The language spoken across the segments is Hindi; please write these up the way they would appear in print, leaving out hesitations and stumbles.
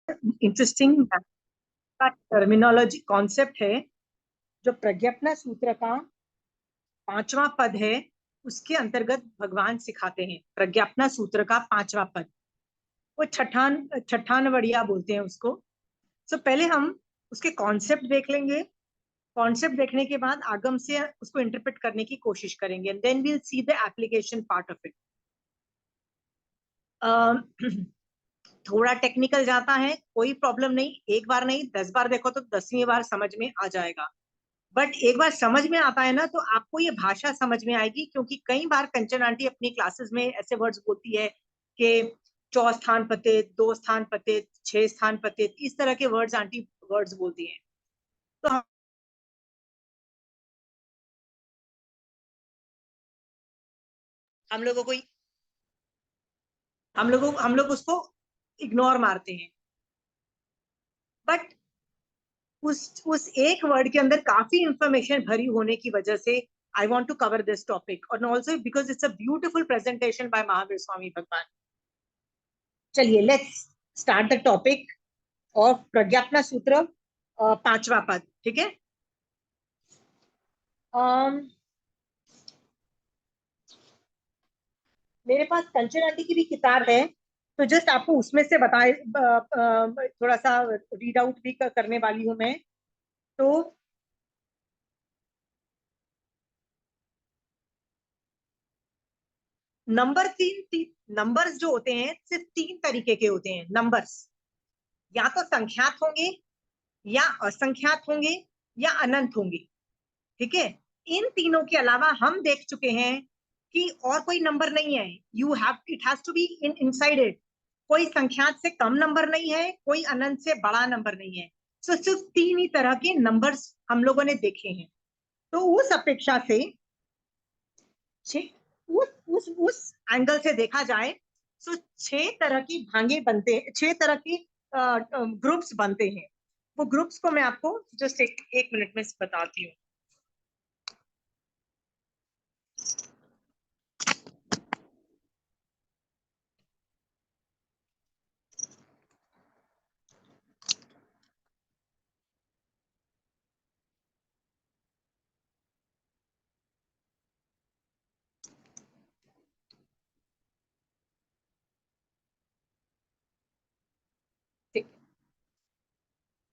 इंटरेस्टिंग टर्मिनोलॉजी कॉन्सेप्ट है। जो प्रज्ञापना सूत्र का 5वां पद है, उसके अंतर्गत भगवान सिखाते हैं। प्रज्ञापना सूत्र का 5वां पद, वो छठानवड़िया बोलते हैं उसको। सो पहले हम उसके कॉन्सेप्ट देख लेंगे। कॉन्सेप्ट देखने के बाद आगम से उसको इंटरप्रेट करने की कोशिश करेंगे, and then we'll see the application part of it. थोड़ा टेक्निकल जाता है, कोई प्रॉब्लम नहीं, एक बार नहीं 10 बार देखो तो 10वीं बार समझ में आ जाएगा। बट एक बार समझ में आता है ना, तो आपको ये भाषा समझ में आएगी, क्योंकि कई बार कंचन आंटी अपनी क्लासेस में ऐसे वर्ड्स बोलती है कि चौस्थान पतित, दो स्थान पतित, 6 स्थान पतित, इस तरह के वर्ड्स आंटी वर्ड्स बोलती हैं। तो हम लोगों को हम लोग उसको इग्नोर मारते हैं। बट उस एक वर्ड के अंदर काफी इंफॉर्मेशन भरी होने की वजह से I want to cover this topic, और also because it's a beautiful presentation by Mahavir Swami Bhagwan. चलिए let's start the topic of Prajnapana Sutra, 5वां पद। ठीक है। um, मेरे पास कंचन आंटी की भी किताब है, तो जस्ट आपको उसमें से बताए, थोड़ा सा रीड आउट भी करने वाली हूं मैं। तो नंबर्स जो होते हैं सिर्फ 3 तरीके के होते हैं नंबर्स। या तो संख्यात होंगे, या असंख्यात होंगे, या अनंत होंगे। ठीक है। इन तीनों के अलावा हम देख चुके हैं कि और कोई नंबर नहीं है। You have it has to be in inside it. कोई संख्यात से कम नंबर नहीं है, कोई अनंत से बड़ा नंबर नहीं है। सो सिर्फ 3 ही तरह के नंबर्स हम लोगों ने देखे हैं। तो उस अपेक्षा से उस एंगल से देखा जाए, तो 6 तरह की भांगे बनते हैं, 6 तरह की ग्रुप्स बनते हैं। वो ग्रुप्स को मैं आपको जस्ट एक मिनट में बताती हूँ।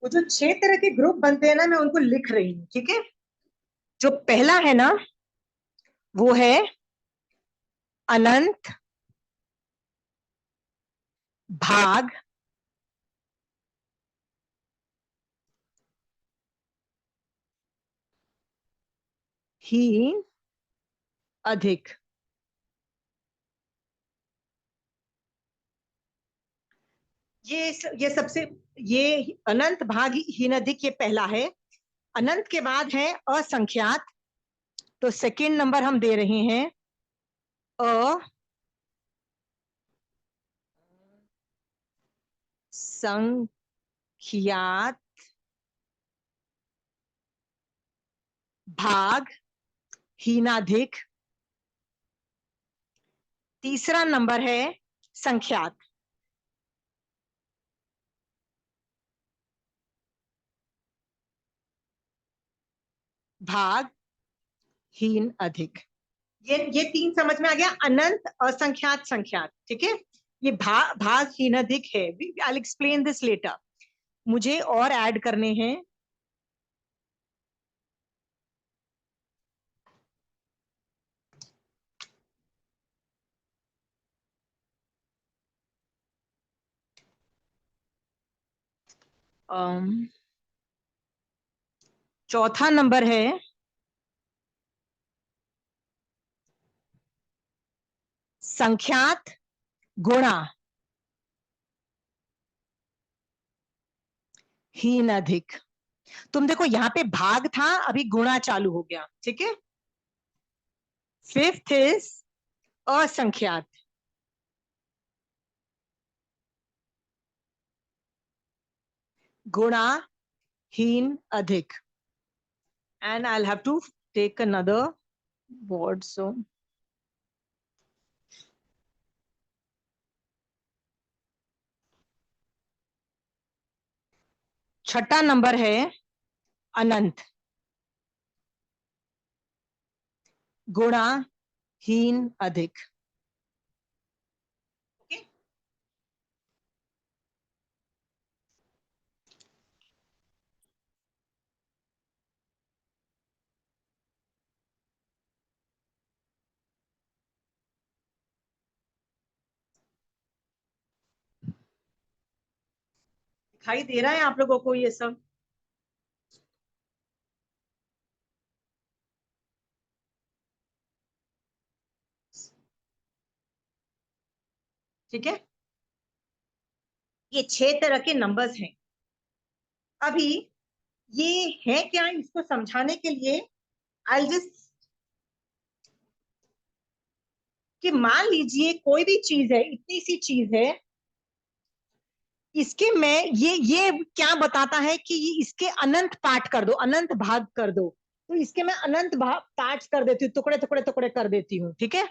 वो जो 6 तरह के ग्रुप बनते हैं ना, मैं उनको लिख रही हूँ। ठीक है। जो पहला है ना, वो है अनंत, भाग, हीन, अधिक। ये सबसे, ये अनंत, भाग, हीन, अधिक, ये पहला है। अनंत के बाद है असंख्यात। तो सेकंड नंबर हम दे रहे हैं असंख्यात, भाग, हीनाधिक। तीसरा नंबर है संख्यात। भाग, हीन, अधिक। ये 3 समझ में आ गया। अनंत, असंख्यात, संख्यात। ठीक है। ये भाग, हीन, अधिक है। I explain this letter. मुझे और ऐड करने हैं। चौथा नंबर है संख्यात गुणा हीन, अधिक। तुम देखो यहाँ पे भाग था, अभी गुणा चालू हो गया। ठीक है। फिफ्थ इज असंख्यात, गुणा हीन, अधिक। And I'll have to take another word. So छठा नंबर है अनंत, गुणा, हीन, अधिक। ओके, दिखाई दे रहा है आप लोगों को ये सब? ठीक है, ये 6 तरह के नंबर्स हैं। अभी ये है क्या, इसको समझाने के लिए आई जस्ट, कि मान लीजिए कोई भी चीज है, इतनी सी चीज है, इसके मैं ये क्या बताता है कि ये इसके अनंत पार्ट कर दो, अनंत भाग कर दो। तो इसके मैं अनंत भाग पार्ट कर देती हूँ, टुकड़े टुकड़े टुकड़े कर देती हूँ। ठीक है,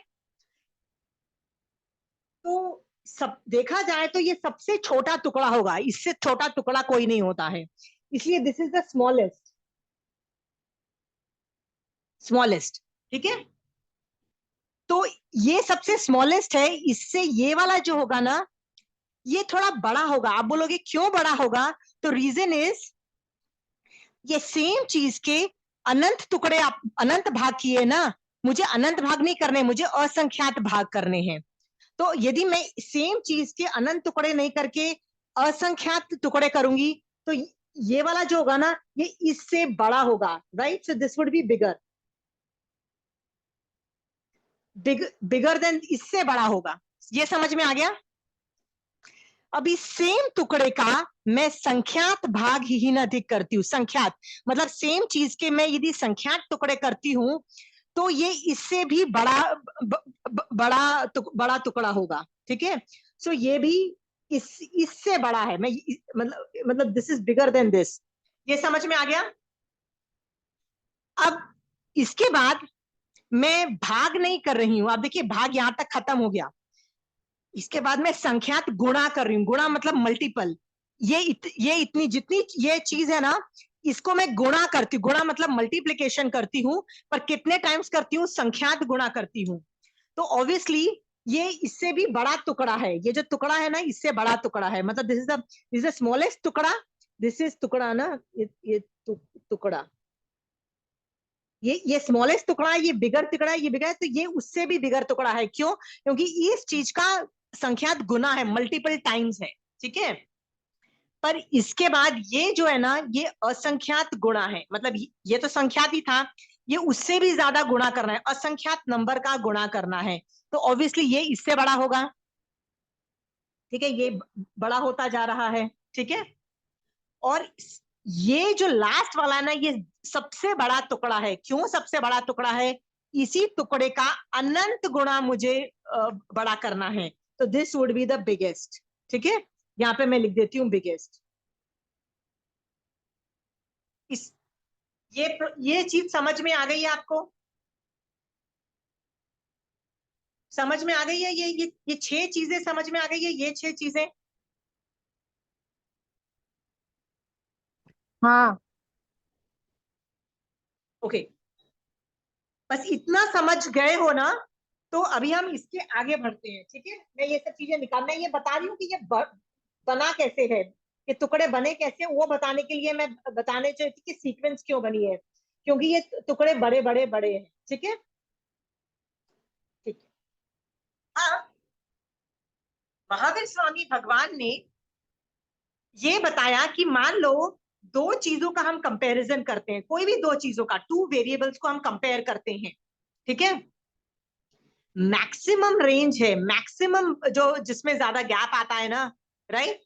तो सब देखा जाए तो ये सबसे छोटा टुकड़ा होगा, इससे छोटा टुकड़ा कोई नहीं होता है, इसलिए this is the smallest, smallest. ठीक है, तो ये सबसे स्मॉलेस्ट है, इससे ये वाला जो होगा ना, ये थोड़ा बड़ा होगा। आप बोलोगे क्यों बड़ा होगा? तो रीजन इज, ये सेम चीज के अनंत टुकड़े आप अनंत भाग किए ना, मुझे अनंत भाग नहीं करने, मुझे असंख्यात भाग करने हैं। तो यदि मैं सेम चीज के अनंत टुकड़े नहीं करके असंख्यात टुकड़े करूंगी, तो ये वाला जो होगा ना, ये इससे बड़ा होगा, right? So this would be bigger, bigger than, इससे बड़ा होगा। ये समझ में आ गया? अभी सेम टुकड़े का मैं संख्यात भाग ही न अधिक करती हूँ। संख्यात मतलब सेम चीज के मैं यदि संख्यात टुकड़े करती हूँ, तो ये इससे भी बड़ा टुकड़ा होगा। ठीक है, सो ये भी इससे बड़ा है। मैं मतलब this is bigger than this. ये समझ में आ गया? अब इसके बाद मैं भाग नहीं कर रही हूं। आप देखिए, भाग यहां तक खत्म हो गया। इसके बाद मैं संख्यात गुणा कर रही हूँ। गुणा मतलब मल्टीपल। ये इतनी जितनी ये चीज है ना, इसको मैं गुणा करती हूँ। गुणा मतलब मल्टीप्लीकेशन करती हूँ, पर कितने टाइम्स करती हूँ? संख्यात गुणा करती हूँ। तो ऑब्वियसली ये इससे भी बड़ा टुकड़ा है। ये जो टुकड़ा है ना, इससे बड़ा टुकड़ा है। मतलब दिस इज द स्मॉलेस्ट टुकड़ा, दिस इज टुकड़ा ना, ये टुकड़ा, ये स्मॉलेस्ट टुकड़ा है, ये बिगर टुकड़ा है, ये बिगर है, तो ये उससे भी बिगर टुकड़ा है। क्यों? क्योंकि इस चीज का संख्यात गुना है, मल्टीपल टाइम्स है। ठीक है, पर इसके बाद ये जो है ना, ये असंख्यात गुणा है। मतलब ये तो संख्यात ही था, ये उससे भी ज्यादा गुणा करना है, असंख्यात नंबर का गुणा करना है। तो ऑब्वियसली ये इससे बड़ा होगा। ठीक है, ये बड़ा होता जा रहा है। ठीक है, और ये जो लास्ट वाला है ना, ये सबसे बड़ा टुकड़ा है। क्यों सबसे बड़ा टुकड़ा है? इसी टुकड़े का अनंत गुणा मुझे बड़ा करना है। तो this would be the biggest. ठीक है, यहाँ पे मैं लिख देती हूँ बिगेस्ट। इस ये चीज समझ में आ गई है आपको? समझ में आ गई है? ये 6 चीजें समझ में आ गई है, ये 6 चीजें? हाँ। ओके, बस इतना समझ गए हो ना? तो अभी हम इसके आगे बढ़ते हैं। ठीक है, मैं ये सब चीजें निकालना, ये बता रही हूँ कि ये बना कैसे है, ये टुकड़े बने कैसे, वो बताने के लिए मैं बताने चाहती कि सीक्वेंस क्यों बनी है, क्योंकि ये टुकड़े बड़े बड़े बड़े हैं। ठीक है, ठीक है। अब महावीर स्वामी भगवान ने ये बताया कि मान लो दो चीजों का हम कंपैरिजन करते हैं, कोई भी दो चीजों का, 2 वेरिएबल्स को हम कंपेयर करते हैं। ठीक है, मैक्सिमम रेंज है, मैक्सिमम जो जिसमें ज्यादा गैप आता है ना, राइट?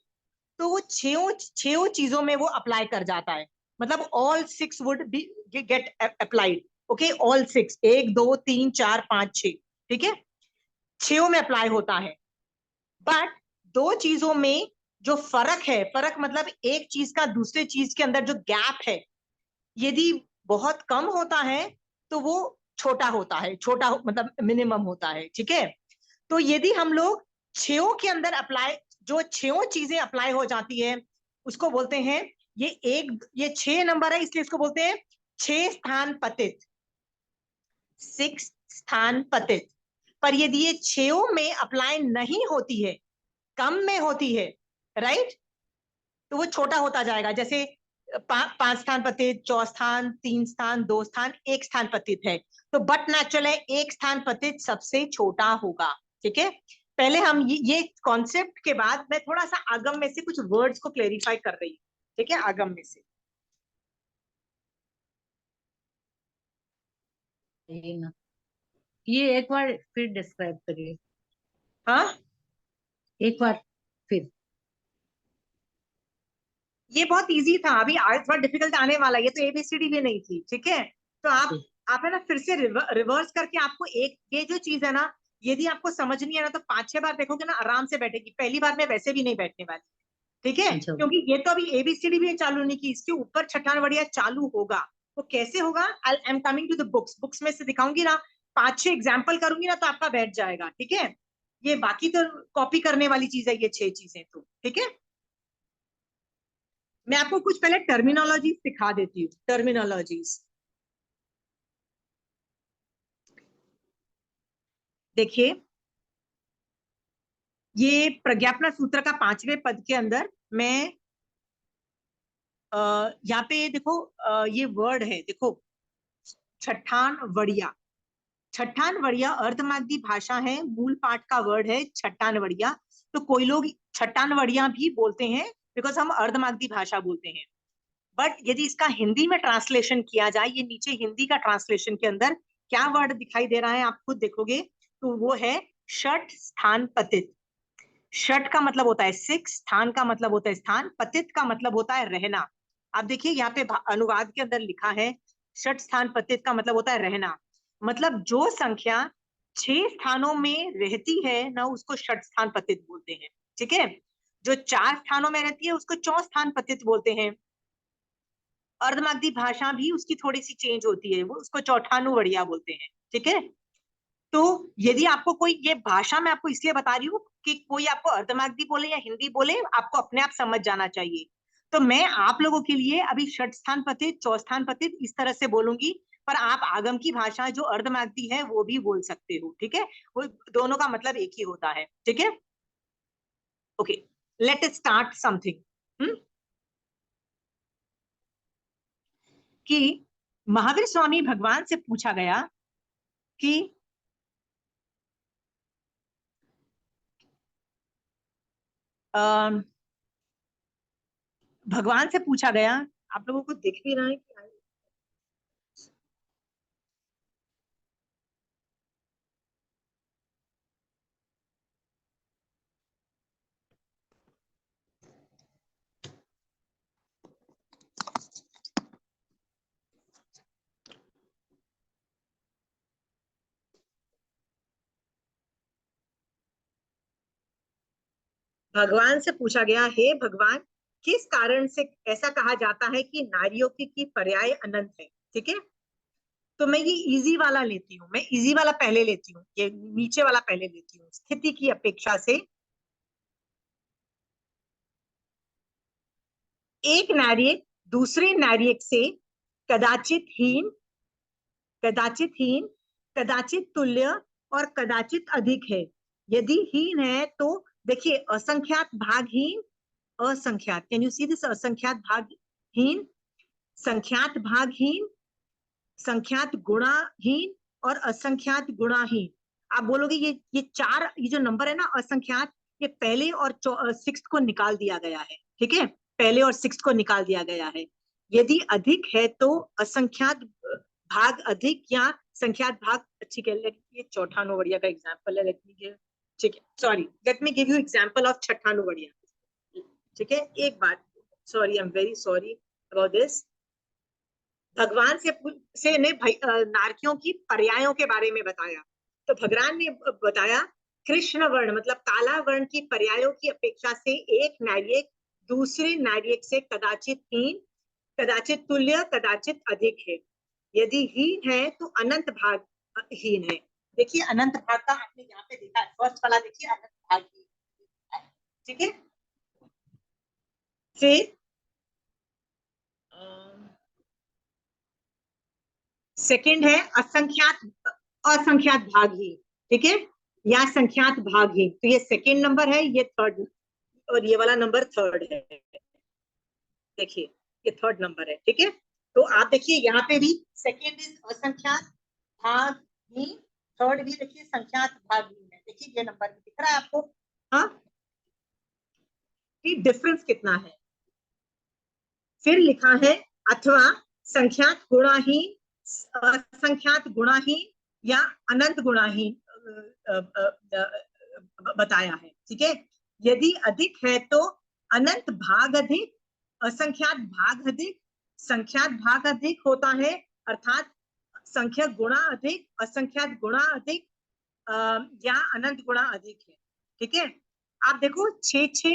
तो वो छो चीजों में वो अप्लाई कर जाता है। मतलब all 6 would be get applied. Okay, all 6, 1 2 3 4 5 6। ठीक है, छो में अप्लाई होता है। बट दो चीजों में जो फर्क है, फर्क मतलब एक चीज का दूसरे चीज के अंदर जो गैप है, यदि बहुत कम होता है तो वो छोटा होता है, छोटा मतलब मिनिमम होता है। ठीक है, तो यदि हम लोग छो के अंदर अप्लाई, जो छो चीजें अप्लाई हो जाती है, उसको बोलते हैं ये 6 नंबर है, इसलिए इसको बोलते हैं 6 स्थान पतित, 6 स्थान पतित। पर यदि ये 6 में अप्लाई नहीं होती है, कम में होती है, राइट, तो वो छोटा होता जाएगा। जैसे 5 स्थान पतित, 4 स्थान, 3 स्थान, 2 स्थान, 1 स्थान पतित है, तो बट नेचुरल है 1 स्थान पतित सबसे छोटा होगा। ठीक है, पहले हम ये कॉन्सेप्ट के बाद मैं थोड़ा सा आगम में से कुछ वर्ड्स को क्लेरिफाई कर रही हूँ। ठीक है, आगम में से ये एक बार फिर डिस्क्राइब करिए। हाँ, एक बार फिर। ये बहुत इजी था, अभी आज थोड़ा डिफिकल्ट आने वाला है। ये तो एबीसीडी भी नहीं थी। ठीक है, तो आप है ना फिर से रिवर्स करके आपको एक ये जो चीज है ना, यदि आपको समझ नहीं है ना तो 5-6 बार देखोगे ना आराम से बैठेगी। पहली बार में वैसे भी नहीं बैठने वाली। ठीक है, अच्छा, क्योंकि ये तो अभी एबीसीडी भी चालू नहीं की, इसके ऊपर छठान वड़िया चालू होगा। तो कैसे होगा, I am coming to the books में से दिखाऊंगी ना, 5-6 एग्जाम्पल करूंगी ना तो आपका बैठ जाएगा। ठीक है, ये बाकी तो कॉपी करने वाली चीज है, ये 6 चीजें तो। ठीक है, मैं आपको कुछ पहले टर्मिनोलॉजी सिखा देती हूँ। टर्मिनोलॉजीज देखिए, ये प्रज्ञापना सूत्र का 5वें पद के अंदर मैं यहाँ पे देखो, ये वर्ड है, देखो, छठान वड़िया। छठान वड़िया अर्धमागधी भाषा है, मूल पाठ का वर्ड है छठान वड़िया। तो कोई लोग छठान वड़िया भी बोलते हैं, बिकॉज हम अर्धमागधी भाषा बोलते हैं। बट यदि इसका हिंदी में ट्रांसलेशन किया जाए, ये नीचे हिंदी का ट्रांसलेशन के अंदर क्या वर्ड दिखाई दे रहा है आप खुद देखोगे, तो वो है षट स्थान पतित। षट का मतलब होता है 6, स्थान का मतलब होता है स्थान, पतित का मतलब होता है रहना। आप देखिए यहाँ पे अनुवाद के अंदर लिखा है षट स्थान पतित का मतलब होता है रहना। मतलब जो संख्या 6 स्थानों में रहती है ना, उसको षट स्थान पतित बोलते हैं। ठीक है, जो 4 स्थानों में रहती है उसको 4 स्थान पतित बोलते हैं। अर्धमागधी भाषा भी उसकी थोड़ी सी चेंज होती है, वो उसको चौठानुवड़िया बोलते हैं। ठीक है, तो यदि आपको कोई, ये भाषा मैं आपको इसलिए बता रही हूँ कि कोई आपको अर्धमागधी बोले या हिंदी बोले, आपको अपने आप समझ जाना चाहिए। तो मैं आप लोगों के लिए अभी षट स्थान पतित, चौस्थान पतित इस तरह से बोलूंगी, पर आप आगम की भाषा जो अर्धमागधी है वो भी बोल सकते हो। ठीक है, वो दोनों का मतलब एक ही होता है। ठीक है, okay, let us start something. कि महावीर स्वामी भगवान से पूछा गया कि भगवान से पूछा गया, आप लोगों को दिख भी रहा है कि भगवान से पूछा गया, हे भगवान, किस कारण से ऐसा कहा जाता है कि नारियों की पर्याय अनंत है। ठीक है, तो मैं ये इजी वाला लेती हूँ, मैं इजी वाला पहले लेती हूँ, ये नीचे वाला पहले लेती हूँ। स्थिति की अपेक्षा से एक नारियक दूसरे नारियक से कदाचित हीन, कदाचित हीन, कदाचित तुल्य और कदाचित अधिक है। यदि हीन है तो देखिए, असंख्यात भागहीन, असंख्यात, कैन यू सी दिस, असंख्यात भागहीन, संख्यात भागहीन, संख्यात गुणाहीन और असंख्यात गुणाहीन। आप बोलोगे ये 4, ये जो नंबर है ना असंख्यात, ये पहले और 6 को निकाल दिया गया है। ठीक है, पहले और 6 को निकाल दिया गया है। यदि अधिक है तो असंख्यात भाग अधिक या संख्यात भाग, ठीक है, ये चौठानुवड़िया का एग्जाम्पल है, लेट मी गिव, ठीक है, sorry, let me give you example of छठानुवड़िया। ठीक है, एक बात, sorry, I am very sorry about this. भगवान से ने नारकियों की पर्यायों के बारे में बताया। तो भगवान ने बताया, कृष्ण वर्ण मतलब काला वर्ण की पर्यायों की अपेक्षा से एक नारियक दूसरे नारियक से कदाचित हीन, कदाचित तुल्य, कदाचित अधिक है। यदि हीन है तो अनंत भाग हीन है। देखिए अनंत भाग का आपने यहाँ पे देखा है, फर्स्ट वाला देखिए, अनंत भाग हीन है। ठीक है, फिर सेकंड है असंख्यात असंख्यात भागहीन, ठीक है, या संख्यात भागहीन। तो ये सेकंड नंबर है, ये थर्ड, और ये वाला नंबर थर्ड है। देखिए ये थर्ड नंबर है, ठीक है। तो आप देखिए यहाँ पे भी सेकंड इज असंख्यात भागहीन, थर्ड भी देखिए संख्यात भागहीन है। देखिए ये नंबर भी दिख रहा है आपको, हाँ, कि डिफरेंस कितना है। फिर लिखा है अथवा संख्यात गुणाहीन, असंख्यात गुणाहीन या अनंत गुणाहीन बताया है, ठीक है। यदि अधिक है तो अनंत भाग अधिक, असंख्यात भाग अधिक, संख्यात भाग अधिक होता है, अर्थात संख्या गुणा अधिक, असंख्यात गुणा अधिक, या अनंत गुणा अधिक है, ठीक है। आप देखो छे छे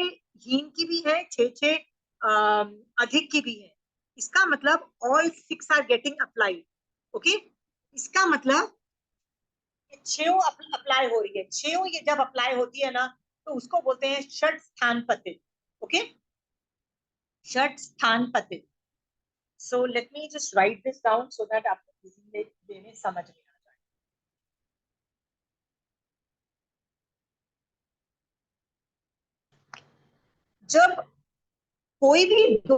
हीन की भी है, छे छे अधिक की भी है। इसका मतलब all six are getting applied, okay. इसका मतलब छेव अप्लाई हो रही है, छेव ये जब अप्लाई होती है ना, तो उसको बोलते हैं षट स्थान पतित, ओके, षट स्थान पतित। So let me just right this down so that आपको इजीली में समझ में आ जाए। जब कोई भी दो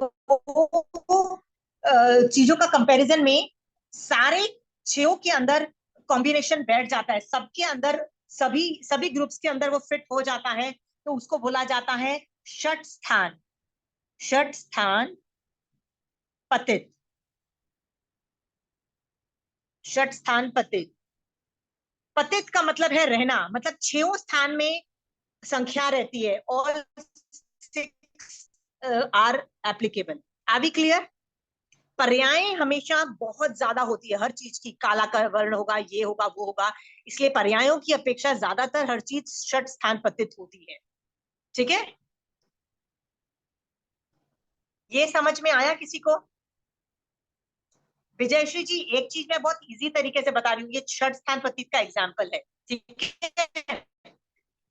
चीजों का कंपैरिजन में सारे छेव के अंदर कॉम्बिनेशन बैठ जाता है, सबके अंदर, सभी सभी ग्रुप्स के अंदर वो फिट हो जाता है, तो उसको बोला जाता है षट स्थान, षट स्थान पतित, षट स्थान पतित। पतित का मतलब है रहना, मतलब छह स्थान में संख्या रहती है, all six are applicable. Are we clear? पर्याय हमेशा बहुत ज्यादा होती है हर चीज की, काला का वर्ण होगा, ये होगा, वो होगा, इसलिए पर्यायों की अपेक्षा ज्यादातर हर चीज षट स्थान पतित होती है, ठीक है। ये समझ में आया किसी को? विजयश्री जी एक चीज मैं बहुत इजी तरीके से बता रही हूँ, ये षट स्थान पतित का एग्जाम्पल है, ठीक है।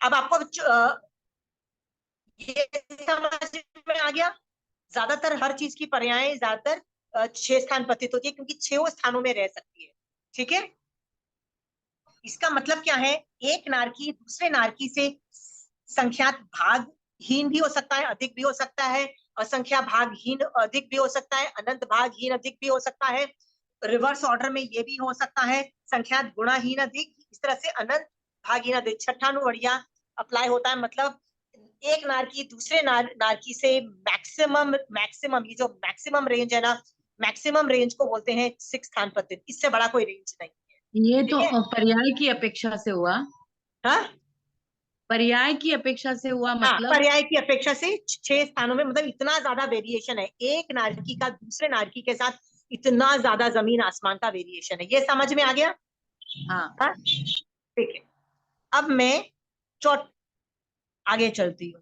अब आपको ये समझ में आ गया, ज्यादातर हर चीज की पर्याय ज्यादातर छह स्थान पतित होती है, क्योंकि छह स्थानों में रह सकती है, ठीक है। इसका मतलब क्या है, एक नारकी दूसरे नारकी से संख्यात भागहीन भी हो सकता है, अधिक भी हो सकता है, असंख्या भागहीन अधिक भी हो सकता है, अनंत भागहीन अधिक भी हो सकता है, रिवर्स ऑर्डर में ये भी हो सकता है, संख्यात गुणाहीन अधिक, इस तरह से अनंत भागहीन अधिक। छठा बढ़िया अप्लाई होता है, मतलब एक नारकी दूसरे नारकी से मैक्सिमम मैक्सिमम, ये जो मैक्सिमम रेंज है ना, मैक्सिमम रेंज को बोलते हैं सिक्स स्थान पतित, इससे बड़ा कोई रेंज नहीं, ये तो ठीक है। पर्याय की अपेक्षा से हुआ, हाँ पर्याय की अपेक्षा से हुआ हाँ, मतलब। पर्याय की अपेक्षा से छह स्थानों में, मतलब इतना ज्यादा वेरिएशन है, एक नारकी का दूसरे नारकी के साथ इतना ज्यादा जमीन आसमान का वेरिएशन है। ये समझ में आ गया? हाँ, हाँ ठीक है। अब मैं चौथ आगे चलती हूँ।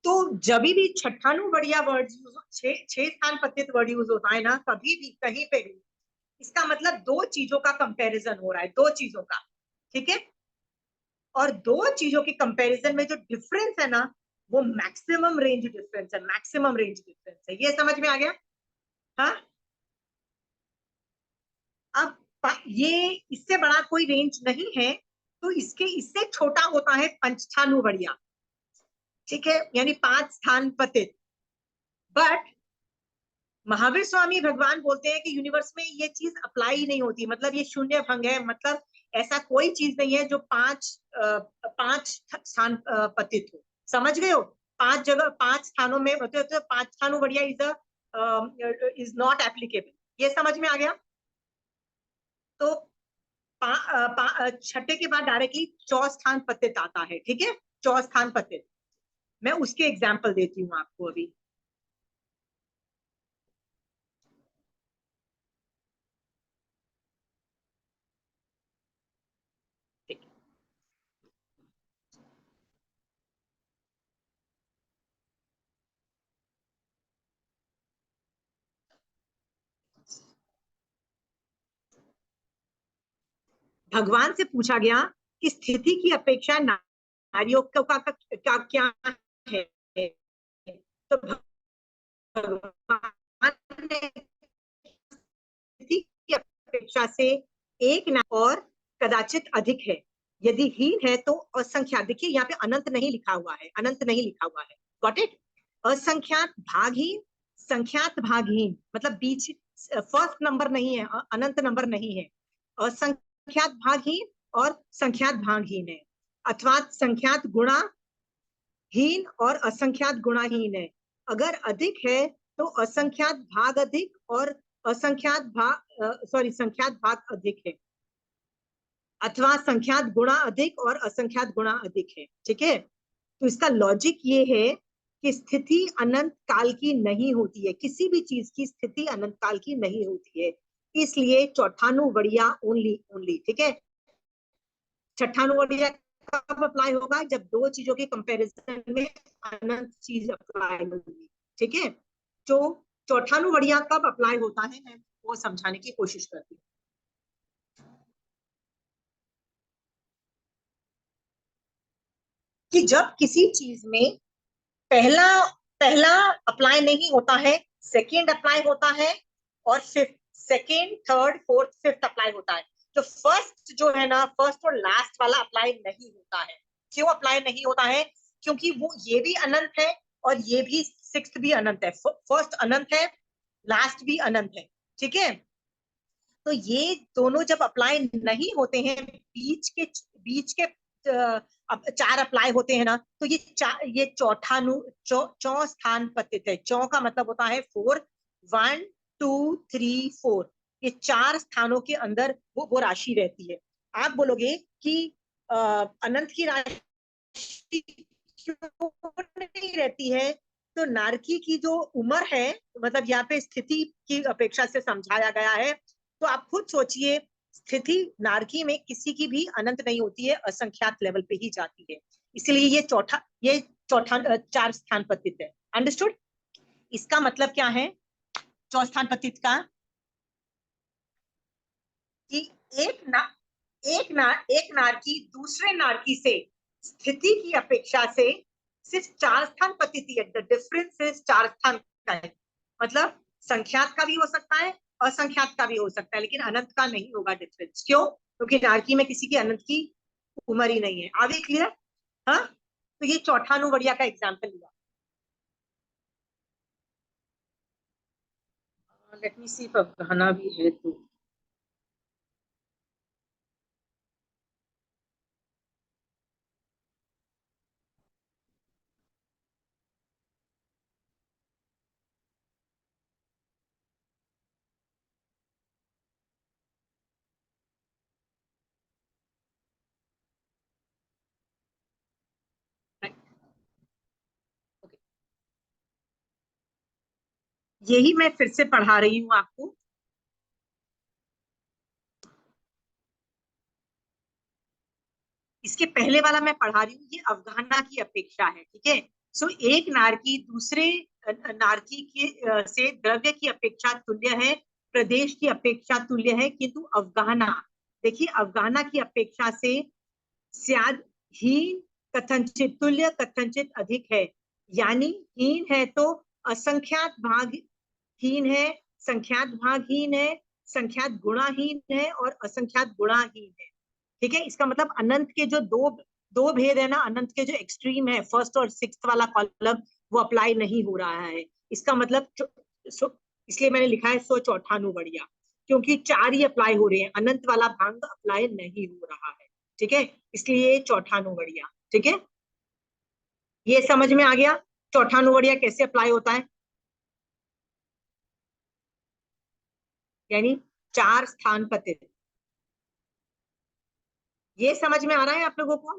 तो जब भी छठानु बढ़िया वर्ड यूज, छह स्थान पतित वर्ड यूज होता है ना, कभी भी कहीं पे भी, इसका मतलब दो चीजों का कंपैरिजन हो रहा है, दो चीजों का, ठीक है। और दो चीजों के कंपैरिजन में जो डिफरेंस है ना, वो मैक्सिमम रेंज डिफरेंस है, मैक्सिमम रेंज डिफरेंस है। ये समझ में आ गया? हाँ। अब ये इससे बड़ा कोई रेंज नहीं है, तो इसके इससे छोटा होता है पंचस्थानु बढ़िया, ठीक है, यानी पांच स्थान पतित। बट महावीर स्वामी भगवान बोलते हैं कि यूनिवर्स में ये चीज अप्लाई ही नहीं होती, मतलब ये शून्य भंग है, मतलब ऐसा कोई चीज नहीं है जो पांच स्थान पतित हो। समझ गए हो? पांच जगह पांच स्थानों में होते होते पांच स्थानों बढ़िया इज नॉट एप्लीकेबल। ये समझ में आ गया? तो छठे के बाद डायरेक्टली चौस्थान पतित आता है, ठीक है, चौस्थान पतित। मैं उसके एग्जाम्पल देती हूँ आपको अभी। ठीक। भगवान से पूछा गया कि स्थिति की अपेक्षा नारियों का क्या है, तो भगवान ने स्थिति की अपेक्षा से एक ना और कदाचित अधिक है, यदि हीन है तो असंख्यात, देखिए यहाँ पे अनंत नहीं लिखा हुआ है, अनंत नहीं लिखा हुआ है, गॉट इट। असंख्यात भागहीन, संख्यात भागहीन, मतलब बीच फर्स्ट नंबर नहीं है, अनंत नंबर नहीं है, असंख्यात भागहीन और संख्यात भागहीन है, अथवा संख्यात गुणा हीन और असंख्यात गुणाहीन है। अगर अधिक है तो असंख्यात भाग अधिक और असंख्यात भाग संख्यात भाग अधिक है, अथवा संख्यात गुणा अधिक और असंख्यात गुणा अधिक है। ठीक है, तो इसका लॉजिक ये है कि स्थिति अनंत काल की नहीं होती है, किसी भी चीज की स्थिति अनंत काल की नहीं होती है, इसलिए चौथानुवड़िया ओनली ओनली। ठीक है, छठानुवड़िया कब अप्लाई होगा, जब दो चीजों के कंपैरिजन में अनंत चीज अप्लाई होगी। ठीक है, तो चौथानुवड़िया कब अप्लाई होता है, मैं वो समझाने की कोशिश करती हूँ। कि जब किसी चीज में पहला पहला अप्लाई नहीं होता है, सेकेंड अप्लाई होता है, और fifth, second third fourth fifth apply होता है, तो फर्स्ट जो है ना, फर्स्ट और लास्ट वाला अप्लाई नहीं होता है। क्यों अप्लाई नहीं होता है? क्योंकि वो ये भी अनंत है और ये भी सिक्स्थ भी अनंत है, फर्स्ट अनंत है, लास्ट भी अनंत है। ठीक है, तो ये दोनों जब अप्लाई नहीं होते हैं, बीच के अब चार अप्लाई होते हैं ना, तो ये चौ स्थान पतित है। चौ का मतलब होता है फोर, 1 2 3 4, ये चार स्थानों के अंदर वो राशि रहती है। आप बोलोगे कि अनंत की राशि क्यों नहीं रहती है? तो नारकी की जो उम्र है, मतलब यहाँ पे स्थिति की अपेक्षा से समझाया गया है, तो आप खुद सोचिए, स्थिति नारकी में किसी की भी अनंत नहीं होती है, असंख्यात लेवल पे ही जाती है, इसलिए ये चौथा चार स्थान पतित है। अंडरस्टूड? इसका मतलब क्या है चौस्थान पतित का? कि एक नारकी दूसरे नारकी से स्थिति की अपेक्षा से सिर्फ चार स्थान पतित है। द डिफरेंस इज चार स्थान का है, मतलब संख्यात का भी हो सकता है, असंख्यात का भी हो सकता है, लेकिन अनंत का नहीं होगा डिफरेंस। क्यों? क्योंकि नारकी में किसी की अनंत की उम्र ही नहीं है। आगे क्लियर? हाँ, तो ये चौथानुवड़िया का एग्जाम्पल लिया। लेट मी सी, कहना भी है तो यही मैं फिर से पढ़ा रही हूँ आपको। इसके पहले वाला मैं पढ़ा रही हूँ, ये अवगाहना की अपेक्षा है। ठीक है, सो एक नारकी दूसरे नारकी के से द्रव्य की अपेक्षा तुल्य है, प्रदेश की अपेक्षा तुल्य है, किंतु अवगाहना, देखिए अवगाहना की अपेक्षा से स्याद हीन कथनचित तुल्य कथनचित अधिक है, यानी हीन है तो असंख्यात भाग हीन है, संख्यात भाग हीन है, संख्यात गुणाहीन है और असंख्यात गुणाहीन है। ठीक है, इसका मतलब अनंत के जो दो दो भेद है ना, अनंत के जो एक्सट्रीम है, फर्स्ट और सिक्स्थ वाला कॉलम, वो अप्लाई नहीं हो रहा है। इसका मतलब इसलिए मैंने लिखा है सो चौथानुवड़िया, क्योंकि चार ही अप्लाई हो रहे हैं, अनंत वाला भाग अप्लाई नहीं हो रहा है। ठीक है, इसलिए चौथानुवड़िया। ठीक है, ये समझ में आ गया चौथानुवड़िया कैसे अप्लाई होता है, यानी चार स्थान पतित। ये समझ में आ रहा है आप लोगों को?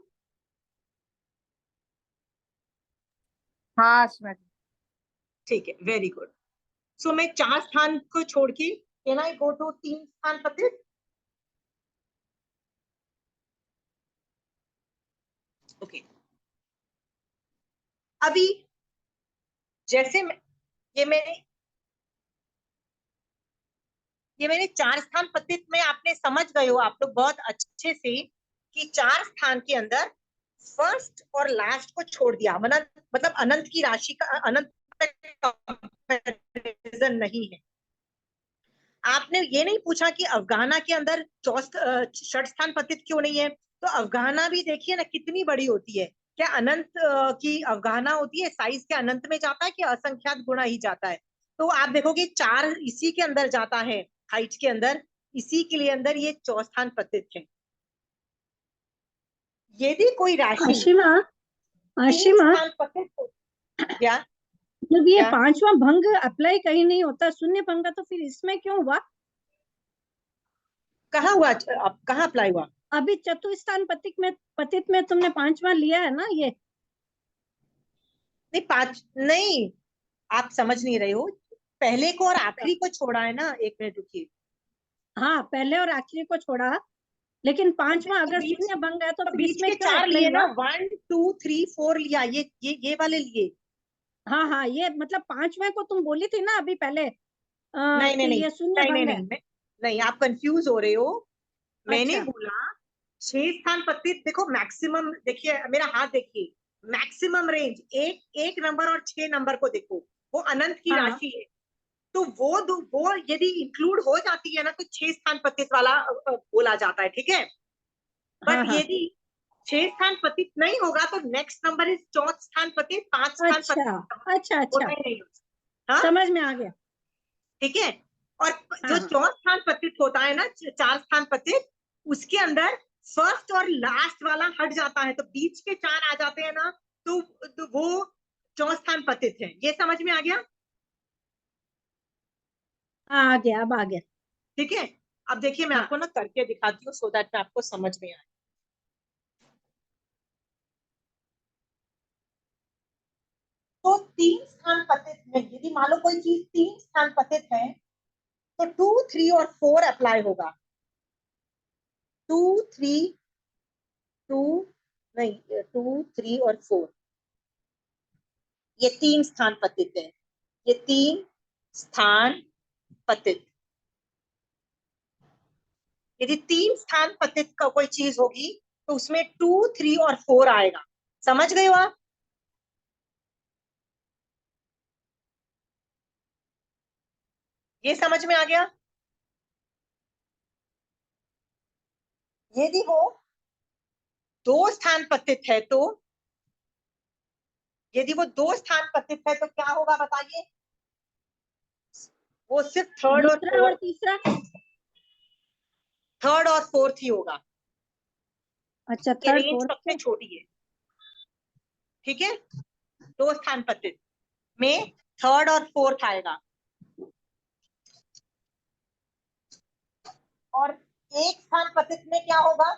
हाँ समझ। ठीक है, वेरी गुड। सो मैं चार स्थान को छोड़ के कैन आई गो टू तीन स्थान पतित? ओके, अभी जैसे ये मैंने ये मैंने चार स्थान पतित में आपने समझ गए हो आप लोग बहुत अच्छे से कि चार स्थान के अंदर फर्स्ट और लास्ट को छोड़ दिया, मतलब अनंत की राशि का अनंत कंपैरिजन नहीं है। आपने ये नहीं पूछा कि अफगाना के अंदर षठ स्थान पतित क्यों नहीं है, तो अफगाना भी देखिए ना कितनी बड़ी होती है। क्या अनंत की अफगाना होती है, साइज के अनंत में जाता है कि असंख्यात गुणा ही जाता है? तो आप देखोगे चार इसी के अंदर जाता है, हाइट के अंदर, इसी के लिए अंदर ये चौस्थान पतित है। यदि कोई राशि आशिमा तीन आशिमा स्थान पतित हो, क्या जब ये क्या पांचवा भंग अप्लाई कहीं नहीं होता, शून्य भंग, तो फिर इसमें क्यों हुआ? कहाँ हुआ, अब कहाँ अप्लाई हुआ? अभी चतुस्थान पतित में तुमने पांचवा लिया है ना ये? नहीं, पांच नहीं, आप समझ नहीं रहे हो, पहले को और आखिरी को छोड़ा है ना। एक मिनट रुकिए, हाँ, पहले और आखिरी को छोड़ा, लेकिन पांचवा तो अगर बीच शून्य भंग है तो तो फिर बीच इसमें के क्यों चार अप्लाई लिए ना, हुआ? 1 2 3 4 लिया, ये वाले लिए। हाँ हाँ, ये मतलब पांचवें को तुम बोली थी ना अभी पहले नहीं नहीं कि नहीं ये शून्य नहीं नहीं भंग है। नहीं नहीं, आप कंफ्यूज हो रहे हो। मैंने अच्छा बोला 6 स्थान पतित, देखो मैक्सिमम, देखिए मेरा हाथ देखिए, मैक्सिमम रेंज एक नंबर और 6 नंबर को देखो, वो अनंत की हाँ राशि है। तो वो यदि इंक्लूड हो जाती है ना, तो 6 स्थान पतित वाला बोला जाता है, ठीक है। हाँ बट हाँ। यदि 6 स्थान पतित नहीं होगा तो नेक्स्ट नंबर इज चौथ स्थान पतित, 5 स्थान अच्छा पतित अच्छा होता अच्छा, ही नहीं। हाँ, समझ में आ गया। ठीक है। और हाँ जो हाँ चौथ स्थान पतित होता है ना, 4 स्थान पतित, उसके अंदर फर्स्ट और लास्ट वाला हट जाता है, तो बीच के चार आ जाते हैं ना, तो वो चौथ स्थान पतित है। ये समझ में आ गया? हाँ, आ गया, अब आ गया। ठीक है। अब देखिए मैं हाँ आपको ना करके दिखाती हूँ, सो दैट में आपको समझ में आए। तो 3 स्थान पतित में यदि मान लो कोई चीज 3 स्थान पतित है, तो 2 3 और 4 अप्लाई होगा। 2 3 2 नहीं, 2 3 और 4, ये 3 स्थान पतित है, ये 3 स्थान पतित। यदि 3 स्थान पतित का कोई चीज होगी तो उसमें 2 3 और 4 आएगा। समझ गए हो आप? ये समझ में आ गया? यदि वो 2 स्थान पतित है तो, यदि वो 2 स्थान पतित है तो क्या होगा बताइए? वो सिर्फ दूसरा और तीसरा। थर्ड और फोर्थ ही होगा। अच्छा, ये थर्ड रेंज फोर्थ सबसे को। छोटी है, ठीक है। 2 स्थान पतित में थर्ड और फोर्थ आएगा, और 1 स्थान पतित में क्या होगा?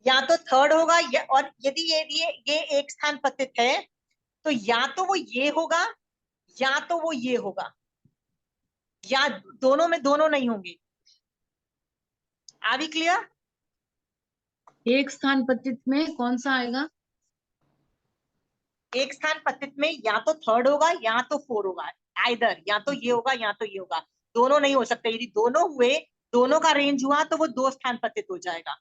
या तो थर्ड होगा या, और यदि ये 1 स्थान पतित है तो या तो वो ये होगा या तो वो ये होगा, या दोनों में दोनों नहीं होंगे। Are we clear? एक स्थान पतित में कौन सा आएगा? 1 स्थान पतित में या तो थर्ड होगा या तो फोर होगा, आइदर या तो ये होगा या तो ये होगा, दोनों नहीं हो सकते। यदि दोनों हुए, दोनों का रेंज हुआ, तो वो 2 स्थान पतित हो जाएगा।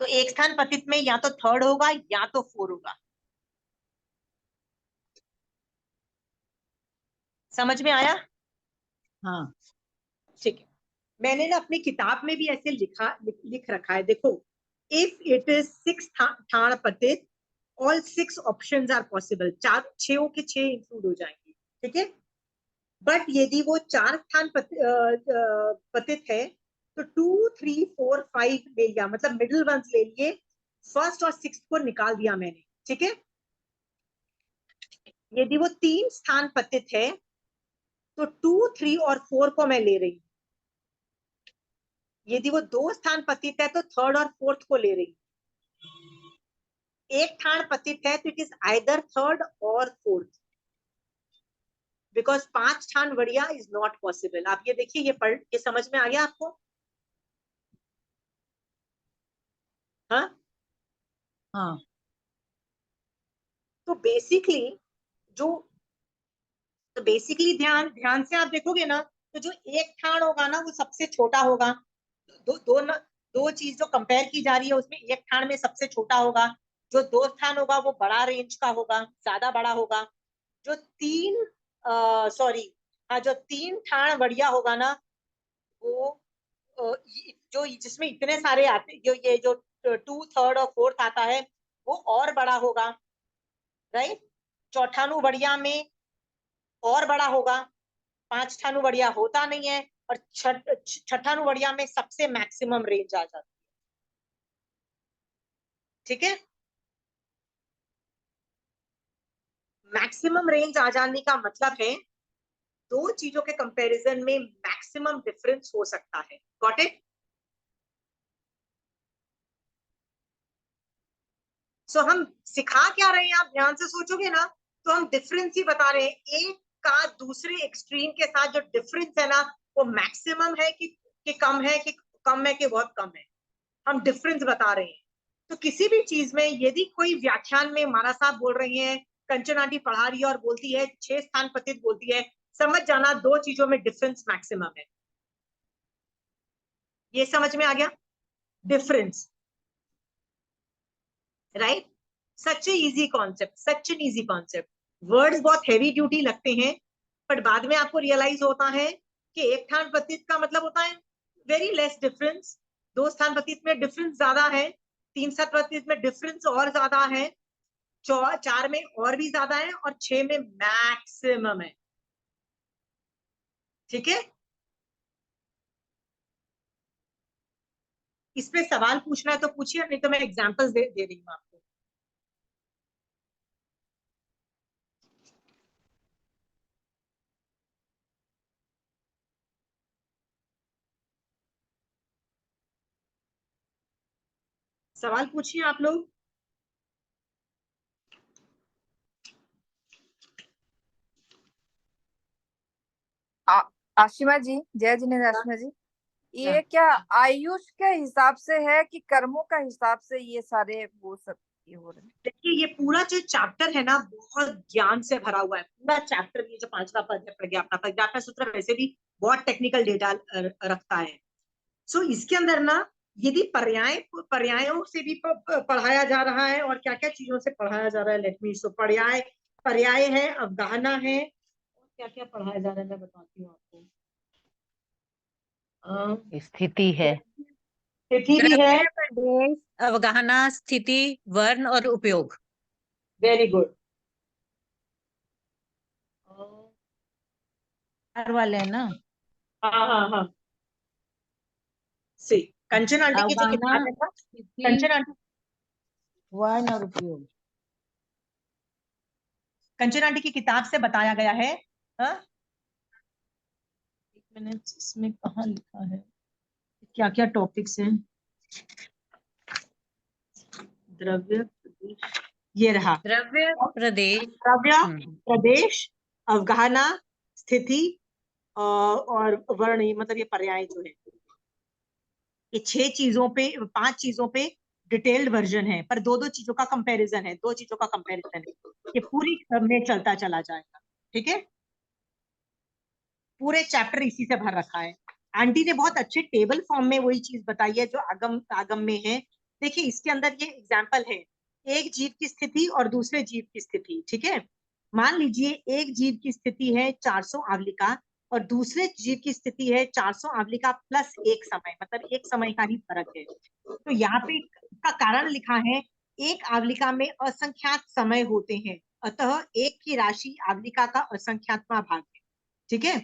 तो 1 स्थान पतित में या तो थर्ड होगा या तो फोर होगा। समझ में आया? हाँ ठीक है। मैंने ना अपनी किताब में भी ऐसे लिख रखा है, देखो, इफ इट इज 6 स्थान पतित, ऑल 6 ऑप्शंस आर पॉसिबल, चार छह के छह इंक्लूड हो जाएंगे, ठीक है। बट यदि वो 4 स्थान पतित है तो 2 3 4 5 ले लिया, मतलब मिडिल वंस ले लिए, फर्स्ट और सिक्स को निकाल दिया मैंने, ठीक है। यदि वो 3 स्थान पतित है तो 2 3 और 4 को मैं ले रही हूँ। यदि वो 2 स्थान पतित है तो थर्ड और फोर्थ को ले रही हूँ। 1 स्थान पतित है तो इट इज आइदर थर्ड और फोर्थ, बिकॉज 5 स्थान बढ़िया इज नॉट पॉसिबल। आप ये देखिए, ये समझ में आ गया आपको? हाँ। हाँ। तो बेसिकली जो तो बेसिकली ध्यान ध्यान से आप देखोगे ना, तो जो एक स्थान होगा ना वो सबसे छोटा होगा। दो चीज जो कंपेयर की जा रही है उसमें एक स्थान में सबसे छोटा होगा, जो दो स्थान होगा वो बड़ा रेंज का होगा, ज्यादा बड़ा होगा। जो तीन सॉरी हाँ, जो तीन स्थान बढ़िया होगा ना वो जो जिसमें इतने सारे आते, जो ये जो 2/3 और 4th आता है वो और बड़ा होगा, राइट। चौथानु बढ़िया में और बड़ा होगा, 5 बढ़िया होता नहीं है, और छठानु बढ़िया में सबसे मैक्सिमम रेंज आ जाती है। ठीक है, मैक्सिमम रेंज आ जाने का मतलब है दो चीजों के कंपैरिजन में मैक्सिमम डिफरेंस हो सकता है। Got it? सो हम सिखा क्या रहे हैं, आप ध्यान से सोचोगे ना तो हम डिफरेंस ही बता रहे हैं। एक का दूसरे एक्सट्रीम के साथ जो डिफरेंस है ना वो मैक्सिमम है कि कम है, कि कम है कि बहुत कम है, हम डिफरेंस बता रहे हैं। तो किसी भी चीज में यदि कोई व्याख्यान में मारा साहब बोल रही है, कंचन आंटी पढ़ा रही है और बोलती है 6 स्थान पतित बोलती है, समझ जाना दो चीजों में डिफरेंस मैक्सिमम है। ये समझ में आ गया difference, right? Such easy concept, such an easy concept. Words बहुत हैवी ड्यूटी लगते हैं, पर बाद में आपको रियलाइज होता है कि एक स्थान पतित का मतलब होता है वेरी लेस डिफरेंस, दो स्थान पतित में डिफरेंस ज्यादा है, तीन स्थान पतित में डिफरेंस और ज्यादा है, चार में और भी ज्यादा है, और 6 में मैक्सिमम है। ठीक है, इस पे सवाल पूछना है तो पूछिए, नहीं तो मैं एग्जांपल्स दे रही हूँ आपको। सवाल पूछिए आप लोग। आशिमा जी, जय जिनेन्द्र। आशिमा जी, ये क्या आयुष के हिसाब से है कि कर्मों का हिसाब से ये सारे वो सब ये हो रहे हैं? देखिए ये पूरा जो चैप्टर है ना बहुत ज्ञान से भरा हुआ है, पूरा चैप्टर। ये जो 5वां पद है प्रज्ञापना सूत्र वैसे भी बहुत टेक्निकल डेटा रखता है। सो इसके अंदर ना यदि पर्यायों से भी पढ़ाया जा रहा है, और क्या क्या चीजों से पढ़ाया जा रहा है, लेट मी। सो पर्याय है, अवगाहना है, और क्या क्या पढ़ाया जा रहा है मैं बताती हूँ आपको। स्थिति है, तिथि भी है। प्रदेश, अवगाहना, स्थिति, वर्ण और उपयोग। Very good. वाले है ना? हाँ हाँ हाँ, सी कंचन आंटी की जो अवगाहना, किताब है ना, स्थिति, कंचन आंटी वर्ण और उपयोग। कंचन आंटी की किताब से बताया गया है। हाँ, एक मिनट, इसमें कहाँ लिखा है क्या क्या टॉपिक्स हैं। द्रव्य प्रदेश, ये रहा। द्रव्य, प्रदेश, द्रव्य, प्रदेश, अवगाहना, स्थिति और वर्ण, मतलब ये पर्याय जो है, ये 6 चीजों पे, 5 चीजों पे डिटेल्ड वर्जन है, पर दो दो चीजों का कंपैरिजन है, दो चीजों का कंपैरिजन है। ये पूरी में चलता चला जाएगा। ठीक है, पूरे चैप्टर इसी से भर रखा है। आंटी ने बहुत अच्छे टेबल फॉर्म में वही चीज बताई है जो आगम में है। देखिए इसके अंदर ये एग्जाम्पल है, एक जीव की स्थिति और दूसरे जीव की स्थिति। ठीक है, मान लीजिए एक जीव की स्थिति है 400 आवलिका और दूसरे जीव की स्थिति है 400 आवलिका प्लस एक समय, मतलब एक समय का ही फर्क है। तो यहाँ पे का कारण लिखा है, एक आवलिका में असंख्यात समय होते हैं, अतः एक की राशि आवलिका का असंख्यातवां भाग है। ठीक है,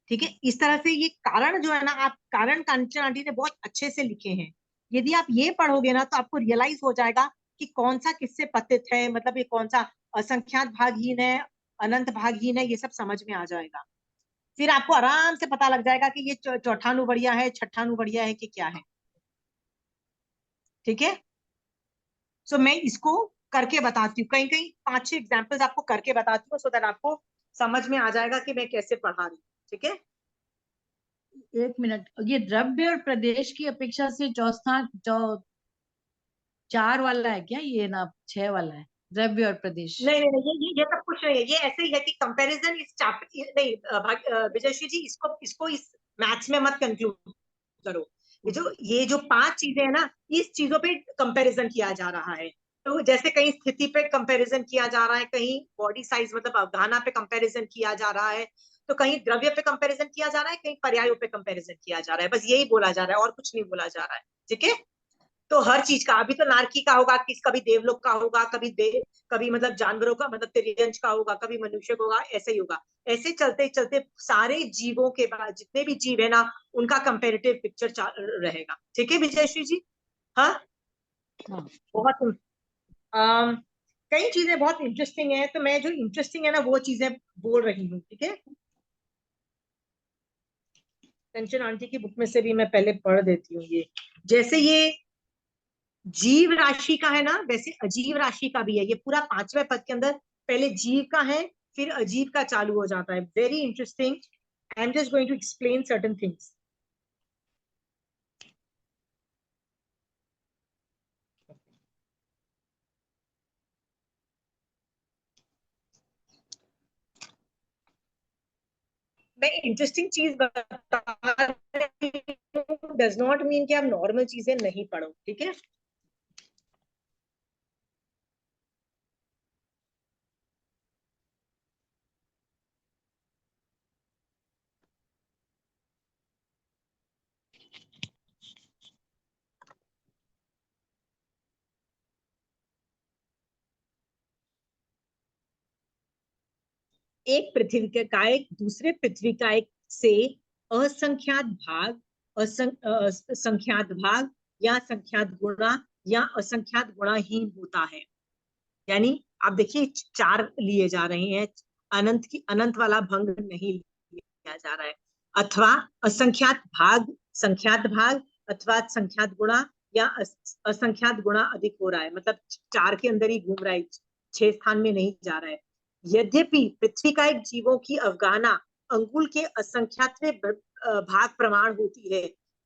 ठीक है, इस तरह से ये कारण जो है ना, आप कारण कांचन आंटी ने बहुत अच्छे से लिखे हैं। यदि आप ये पढ़ोगे ना तो आपको रियलाइज हो जाएगा कि कौन सा किससे पतित है, मतलब ये कौन सा असंख्यात भागहीन है, अनंत भागहीन है, ये सब समझ में आ जाएगा। फिर आपको आराम से पता लग जाएगा कि ये चौथानु बढ़िया है, छठानु बढ़िया है कि क्या है। ठीक है, सो मैं इसको करके बताती हूँ, कहीं कहीं 5-6 एग्जाम्पल्स आपको करके बताती हूँ, सो दैट आपको समझ में आ जाएगा कि मैं कैसे पढ़ा रही हूँ। ठीक है, एक मिनट, ये द्रव्य और प्रदेश की अपेक्षा से चौथा 4 वाला है क्या ये ना 6 वाला है? द्रव्य और प्रदेश। नहीं नहीं नहीं, ये सब कुछ नहीं है, ये ऐसे ही है कि कंपैरिजन इस चैप्टर नहीं विजयश्री जी, इसको इस मैथ्स में मत कंक्लूड करो। ये जो 5 चीजें है ना, इस चीजों पे कंपैरिजन किया जा रहा है। तो जैसे कहीं स्थिति पे कंपैरिजन किया जा रहा है, कहीं बॉडी साइज मतलब अवधारणा पे कंपैरिजन किया जा रहा है, तो कहीं द्रव्य पे कंपैरिजन किया जा रहा है, कहीं पर्यायों पे कंपैरिजन किया जा रहा है, बस यही बोला जा रहा है और कुछ नहीं बोला जा रहा है। ठीक है, तो हर चीज का, अभी तो नारकी का होगा, कभी देवलोक का होगा, कभी मतलब जानवरों का मतलब तिर्यंश का होगा, कभी मनुष्य का होगा, ऐसे ही होगा। ऐसे चलते चलते सारे जीवों के बाद जितने भी जीव है ना, उनका कंपेरेटिव पिक्चर रहेगा। ठीक है विजयश्री जी? हाँ, हाँ। बहुत कई चीजें बहुत इंटरेस्टिंग है, तो मैं जो इंटरेस्टिंग है ना वो चीजें बोल रही हूँ। ठीक है, कंचन आंटी की बुक में से भी मैं पहले पढ़ देती हूँ। ये जैसे ये जीव राशि का है ना, वैसे अजीव राशि का भी है। ये पूरा 5वें पद के अंदर पहले जीव का है, फिर अजीव का चालू हो जाता है। Very interesting. I am just going to explain certain things. मैं इंटरेस्टिंग चीज बता डज नॉट मीन कि आप नॉर्मल चीजें नहीं पढ़ो। ठीक है, एक पृथ्वी का एक दूसरे पृथ्वी का एक से असंख्यात भाग, संख्यात भाग या संख्यात गुणा या असंख्यात गुणाहीन होता है। यानी आप देखिए 4 लिए जा रहे हैं, अनंत वाला भंग नहीं लिया जा रहा है। अथवा असंख्यात भाग, संख्यात भाग, अथवा संख्यात गुणा या असंख्यात गुणा अधिक हो रहा है, मतलब 4 के अंदर ही घूम रहा है, 6 स्थान में नहीं जा रहा है। यद्यपि पृथ्वी का एक जीवों की अवगाहना अंगुल के असंख्यातवें भाग प्रमाण होती है,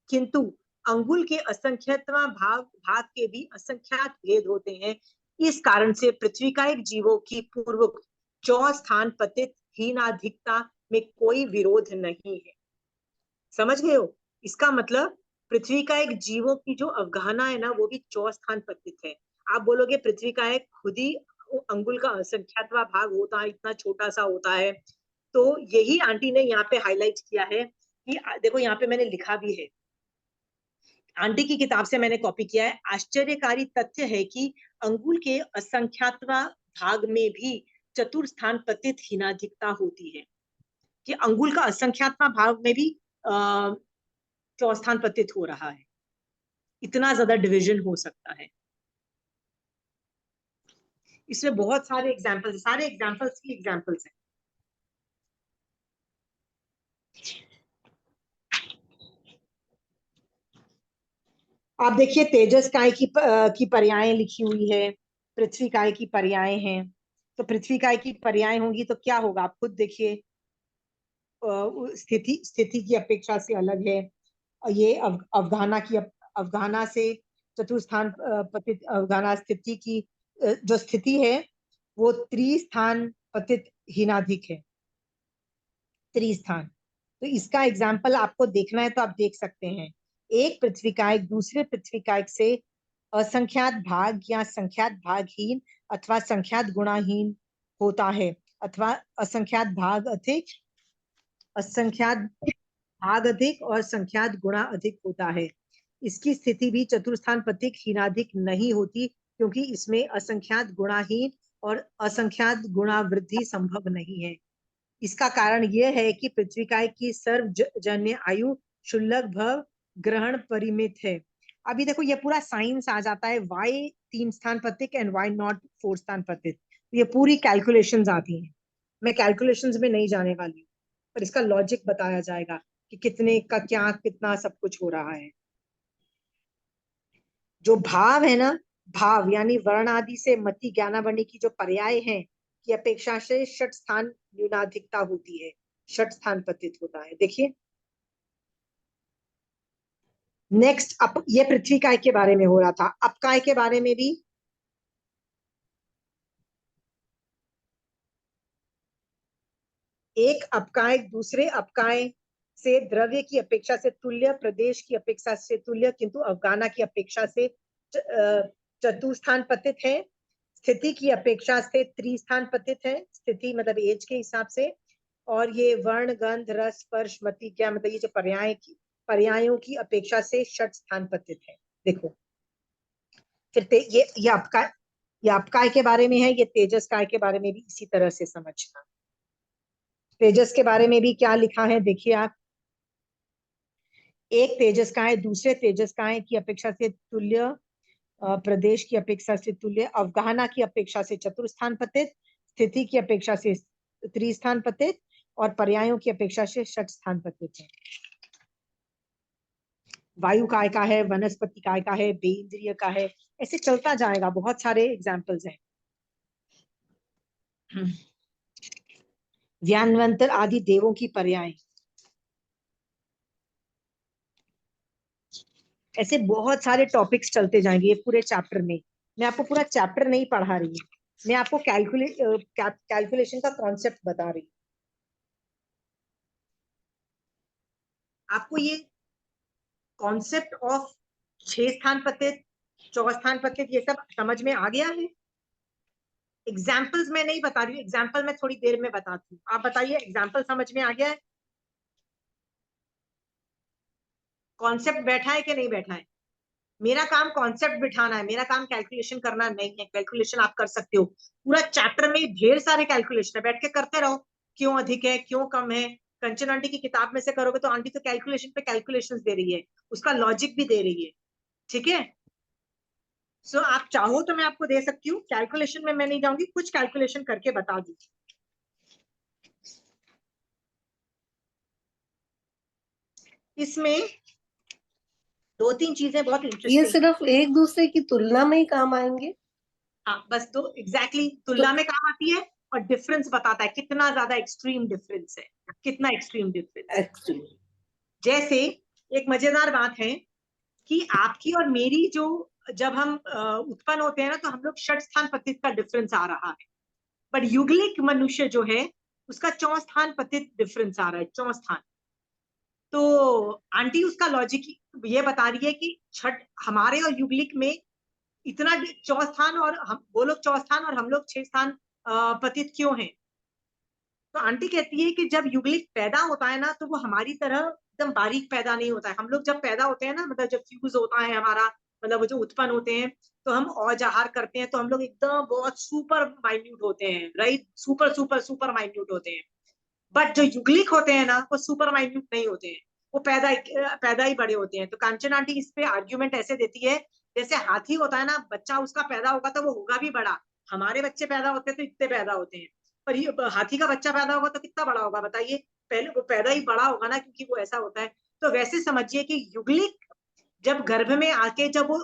किंतु अंगुल के असंख्यातवां भाग के भी असंख्यात भेद होते हैं। इस कारण से पृथ्वी का एक जीवों की पूर्वक 4 स्थान पतित हीनाधिकता में कोई विरोध नहीं है। समझ गए हो? इसका मतलब पृथ्वी का एक जीवों की जो अवगाहना है ना, वो भी 4 स्थान पतित है। आप बोलोगे पृथ्वी का एक खुद ही अंगुल का असंख्यातवां भाग होता है, इतना छोटा सा होता है। तो यही आंटी ने यहाँ पे हाईलाइट किया है कि देखो यहाँ पे मैंने लिखा भी है, आंटी की किताब से मैंने कॉपी किया है। आश्चर्यकारी तथ्य है कि अंगुल के असंख्यातवां भाग में भी चतुर्थान पतित हीनाधिकता होती है, कि अंगुल का असंख्यातवां भाग में भी चौस्थान पतित हो रहा है। इतना ज्यादा डिवीजन हो सकता है। इसमें बहुत सारे एग्जाम्पल्स, सारे एग्जाम्पल्स की एग्जाम्पल्स हैं। आप देखिए तेजस काय की पर्याय लिखी हुई है, पृथ्वी काय की पर्याय हैं। तो पृथ्वी काय की पर्याय होंगी तो क्या होगा, आप खुद देखिए। स्थिति की अपेक्षा से अलग है। ये अवगाहना की अवगाहना से चतुर्थान पतित अवगाहना स्थिति की जो स्थिति है वो त्रिस्थान पतित हीनाधिक है। त्रिस्थान, तो इसका एग्जाम्पल आपको देखना है तो आप देख सकते हैं। एक पृथ्वी का एक दूसरे पृथ्वी का एक से असंख्यात भाग या संख्यात भागहीन अथवा संख्यात गुणाहीन होता है, अथवा असंख्यात भाग अधिक, असंख्यात भाग अधिक और संख्यात गुणा अधिक होता है। इसकी स्थिति भी चतुर्थान पतिक हीनाधिक नहीं होती, क्योंकि इसमें असंख्यात गुणाहीन और असंख्यात गुणा वृद्धि संभव नहीं है। इसका कारण यह है कि पृथ्वी काय की सर्वजन्य आयु शुल्लक भव ग्रहण परिमित है। अभी देखो ये पूरा साइंस आ जाता है, वाई 3 स्थान पतिक एंड वाई नॉट 4 स्थान पतिक। ये पूरी कैलकुलेशंस आती हैं, मैं कैलकुलेशंस में नहीं जाने वाली हूँ, पर इसका लॉजिक बताया जाएगा कि कितने का क्या कितना सब कुछ हो रहा है। जो भाव है ना, भाव यानी वर्ण आदि से मति ज्ञानावणी की जो पर्याय है की अपेक्षा से षट स्थान न्यूनाधिकता होती है, षट स्थान पतित होता है। देखिए नेक्स्ट, अप ये पृथ्वी काय के बारे में हो रहा था, अपकाय के बारे में भी एक अपकाय दूसरे अपकाय से द्रव्य की अपेक्षा से तुल्य, प्रदेश की अपेक्षा से तुल्य किंतु अवगाहना की अपेक्षा से चतुर्थान पतित है, स्थिति की अपेक्षा से त्रिस्थान पतित है, स्थिति मतलब एज के हिसाब से, और ये वर्ण, गंध, रस, स्पर्श, मति, क्या मतलब ये जो पर्यायों की अपेक्षा से षट स्थान पतित है। देखो फिर ये अपकाय के बारे में है, ये तेजस काय के बारे में भी इसी तरह से समझना। तेजस के बारे में भी क्या लिखा है देखिए आप, एक तेजस काय दूसरे तेजस काय की अपेक्षा से तुल्य, प्रदेश की अपेक्षा से तुल्य, अवगाहना की अपेक्षा से चतुर्थान पतित, स्थिति की अपेक्षा से त्रिस्थान पतित और पर्यायों की अपेक्षा से षट स्थान पतित है। वायु काय का है, वनस्पति काय का है, बेइंद्रिय का है, ऐसे चलता जाएगा, बहुत सारे एग्जाम्पल्स हैं। ज्ञानवंतर आदि देवों की पर्याय, ऐसे बहुत सारे टॉपिक्स चलते जाएंगे ये पूरे चैप्टर में। मैं आपको पूरा चैप्टर नहीं पढ़ा रही हूँ, मैं आपको कैलकुलेशन का कॉन्सेप्ट बता रही हूँ। आपको ये कॉन्सेप्ट ऑफ 6 स्थान पतित, 4 स्थान पतित ये सब समझ में आ गया है। एग्जाम्पल्स मैं नहीं बता रही हूँ, एग्जाम्पल मैं थोड़ी देर में बताती हूँ। आप बताइए एग्जाम्पल समझ में आ गया है, कॉन्सेप्ट बैठा है कि नहीं बैठा है? मेरा काम कॉन्सेप्ट बिठाना है, मेरा काम कैलकुलेशन करना नहीं है। कैलकुलेशन आप कर सकते हो, पूरा चैप्टर में ढेर सारे कैलकुलेशन है, बैठ के करते रहो। क्यों अधिक है, क्यों कम है, कंचन आंटी की किताब में से करोगे तो आंटी तो कैलकुलेशन पे कैलकुलेशंस दे रही है, उसका लॉजिक भी दे रही है, ठीक है। सो आप चाहो तो मैं आपको दे सकती हूँ, कैलकुलेशन में मैं नहीं जाऊंगी, कुछ कैलकुलेशन करके बता दूंगी। इसमें 2-3 चीजें बहुत ये इंटरेस्टिंग, सिर्फ एक दूसरे की तुलना में ही काम आएंगे? हाँ बस तो एग्जैक्टली तुलना में काम आती है और डिफरेंस बताता है कितना ज्यादा एक्सट्रीम डिफरेंस है, कितना एक्सट्रीम डिफरेंस। एक्चुअली जैसे एक मजेदार बात है कि आपकी और मेरी जो जब हम उत्पन्न होते हैं ना तो हम लोग षट स्थान पतित का डिफरेंस आ रहा है, बट युगलिक मनुष्य जो है उसका 4 स्थान पतित डिफरेंस आ रहा है, 4 स्थान। तो आंटी उसका लॉजिक ये बता रही है कि छठ हमारे और युगलिक में इतना 4 स्थान, और हम वो लोग 4 स्थान और हम लोग 6 स्थान पतित क्यों हैं? तो आंटी कहती है कि जब युगलिक पैदा होता है ना तो वो हमारी तरह एकदम बारीक पैदा नहीं होता है। हम लोग जब पैदा होते हैं ना, मतलब जब फ्यूज होता है हमारा, मतलब वो जो उत्पन्न होते हैं तो हम औजाहार करते हैं तो हम लोग एकदम बहुत सुपर माइन्यूट होते हैं, right, super super super minute होते हैं। बट जो युगलिक होते हैं ना वो सुपर माइन्यूट नहीं होते हैं, वो पैदा ही बड़े होते हैं। तो कांचन आंटी इस पे आर्ग्यूमेंट ऐसे देती है, जैसे हाथी होता है ना, बच्चा उसका पैदा होगा तो वो होगा भी बड़ा, हमारे बच्चे पैदा होते हैं तो इतने पैदा होते हैं, पर ये हाथी का बच्चा पैदा होगा तो कितना बड़ा होगा बताइए, पहले वो पैदा ही बड़ा होगा ना, क्योंकि वो ऐसा होता है। तो वैसे समझिए कि युगलिक जब गर्भ में आके जब वो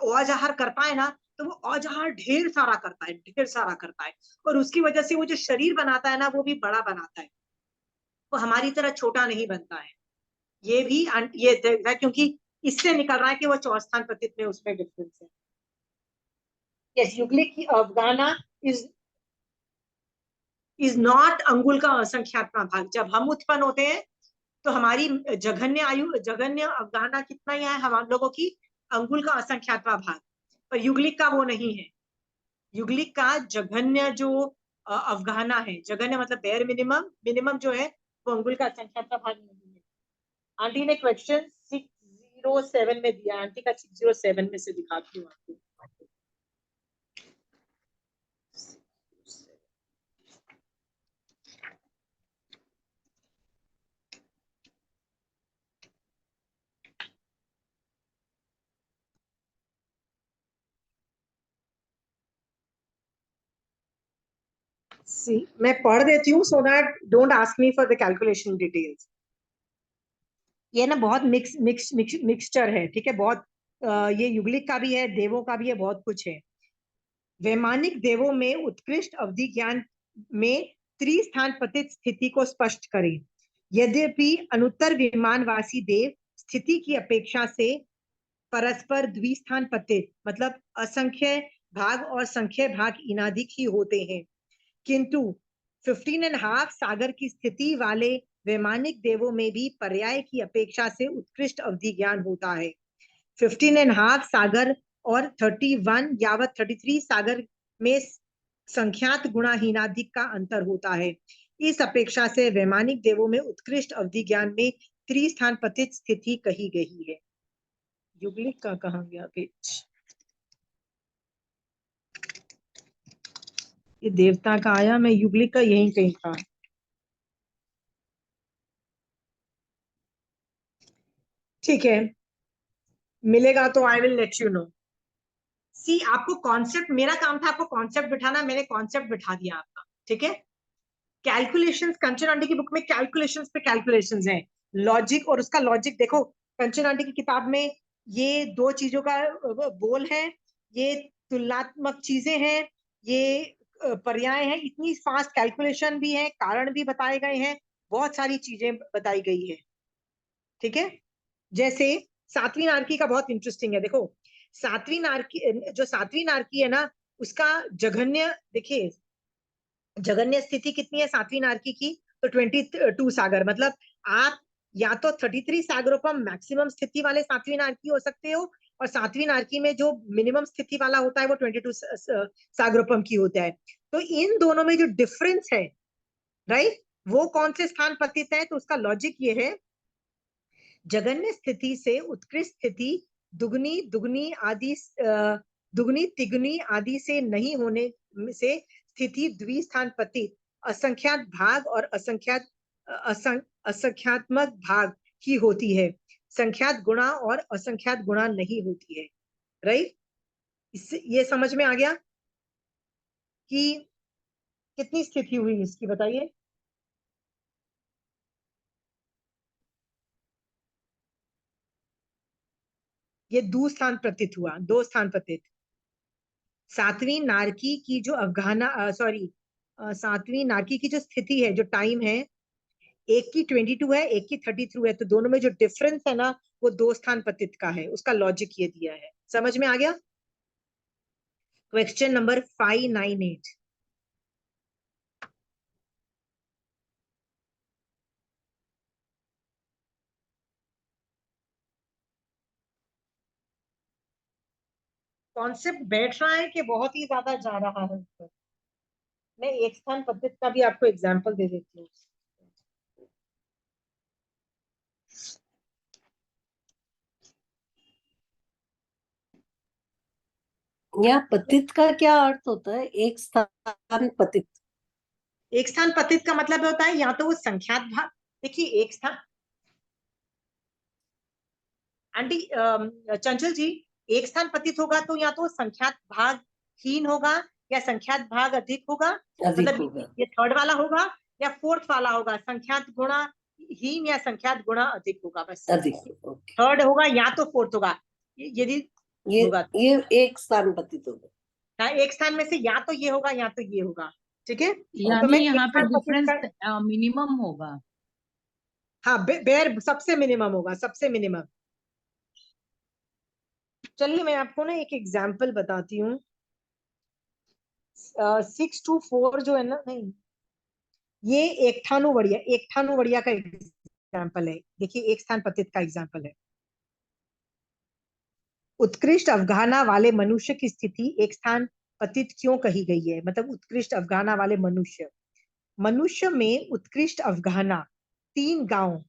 औजाहार करता है ना तो वो औजाहार ढेर सारा करता है, ढेर सारा करता है, और उसकी वजह से वो जो शरीर बनाता है ना वो भी बड़ा बनाता है, वो हमारी तरह छोटा नहीं बनता है। ये भी ये है क्योंकि इससे निकल रहा है कि वो चौस्थान पतित में उसमें डिफरेंस है। यस, युगलिक की अवगाहना इज नॉट अंगुल का असंख्यात्मक भाग। जब हम उत्पन्न होते हैं तो हमारी जघन्य अवगाहना कितना ही है हम लोगों की, अंगुल का असंख्यात्मक भाग, पर युगलिक का वो नहीं है। युगलिक का जघन्य जो अवगाहना है, जघन्य मतलब बेयर मिनिमम, मिनिमम जो है वो अंगुल का असंख्यात्मक भाग नहीं है। आंटी ने क्वेश्चन 607 में दिया, आंटी का 607 में से दिखाती हूँ आपको। मैं पढ़ देती हूँ so that don't ask me for the calculation details. ये ना बहुत मिक्सचर है, ठीक है, बहुत ये युगलिक का भी है, देवों का भी है, बहुत कुछ है। वैमानिक देवों में उत्कृष्ट अवधि ज्ञान में त्रिस्थान पतित स्थिति को स्पष्ट करें। यद्यपि अनुत्तर विमानवासी देव स्थिति की अपेक्षा से परस्पर द्विस्थान पतित मतलब असंख्य भाग और संख्य भाग इनादिक ही होते हैं, किंतु 15.5 सागर की स्थिति वाले वैमानिक देवों में भी पर्याय की अपेक्षा से उत्कृष्ट अवधि ज्ञान होता है। 15.5 सागर और 31 यावत 33 सागर में संख्यात गुणाहीनाधिक का अंतर होता है। इस अपेक्षा से वैमानिक देवों में उत्कृष्ट अवधि ज्ञान में त्रिस्थान पतित स्थिति कही गई है। युगलिक का कहा गया पेज, ये देवता का आया, मैं युगलिक का यहीं कहीं था। ठीक है, मिलेगा तो I will let you know. See, आपको कॉन्सेप्ट, मेरा काम था आपको कॉन्सेप्ट बिठाना, मैंने कॉन्सेप्ट बिठा दिया आपका। ठीक है, कैलकुलेशंस कंचन आंटी की बुक में कैलकुलेशंस पे कैलकुलेशंस हैं, लॉजिक, और उसका लॉजिक देखो कंचन आंटी की किताब में ये दो चीजों का बोल है, ये तुलनात्मक चीजें हैं, ये पर्याय है, इतनी फास्ट कैलकुलेशन भी है, कारण भी बताए गए हैं, बहुत सारी चीजें बताई गई है। ठीक है, जैसे सातवीं नारकी का बहुत इंटरेस्टिंग है। देखो सातवीं नारकी, जो सातवीं नारकी है ना, उसका जघन्य, देखिए जघन्य स्थिति कितनी है सातवीं नारकी की, तो 22 सागर, मतलब आप या तो 33 सागरोपम मैक्सिमम स्थिति वाले सातवीं नारकी हो सकते हो, और सातवीं नारकी में जो मिनिमम स्थिति वाला होता है वो 22 सागरोपम की होता है। तो इन दोनों में जो डिफरेंस है, राइट, वो कौन से स्थान पतित है, तो उसका लॉजिक ये है, जघन्य स्थिति से उत्कृष्ट स्थिति दुगनी दुगनी आदि दुगनी तिगुनी आदि से नहीं होने से स्थिति द्विस्थान पतित असंख्यात भाग और असंख्यात्मक भाग ही होती है, संख्यात गुणा और असंख्यात गुणा नहीं होती है। राइट, इससे ये समझ में आ गया कि कितनी स्थिति हुई इसकी, बताइए। ये दो स्थान पतित हुआ, दो स्थान पतित। सातवीं नारकी की जो सातवीं नारकी की जो स्थिति है, जो टाइम है, एक की 22 है, एक की 32 है, तो दोनों में जो डिफरेंस है ना, वो दो स्थान पतित का है। उसका लॉजिक ये दिया है, समझ में आ गया। Question number 598। कॉन्सेप्ट बैठ रहा है कि बहुत ही ज्यादा जा रहा है ऊपर? मैं एक स्थान पतित का भी आपको एग्जाम्पल दे देती हूँ। यहाँ पतित का क्या अर्थ होता है? एक स्थान पतित, एक स्थान पतित का मतलब होता है या तो वो संख्यात भाग, देखिए एक स्थान, आंटी चंचल जी, एक स्थान पतित होगा तो या तो संख्यात भाग हीन होगा या संख्यात भाग अधिक होगा, अधिक मतलब होगा। ये थर्ड वाला होगा या फोर्थ वाला होगा, संख्यात गुणा हीन या संख्यात गुणा अधिक होगा, बस अधिक, ओके। थर्ड होगा या तो फोर्थ होगा, यदि ये होगा ये एक स्थान पतित होगा। हाँ, एक स्थान में से या तो ये होगा या तो ये होगा। ठीक है, तो यानी मैं एक यहाँ पे स्थान पतित डिफरेंस का, मिनिमम होगा। हाँ बेर सबसे मिनिमम होगा, सबसे मिनिमम। चलिए मैं आपको ना एक एग्जाम्पल बताती हूँ। 624 जो है ना, नहीं, ये एक ठानु वड़िया का एग्जाम्पल है। देखिए एक स्थान पतित का एग्जाम्पल है। उत्कृष्ट अवगाहना वाले मनुष्य की स्थिति एक स्थान पतित क्यों कही गई है, मतलब उत्कृष्ट अवगाहना वाले मनुष्य, मनुष्य में उत्कृष्ट अवगाहना 3 गांव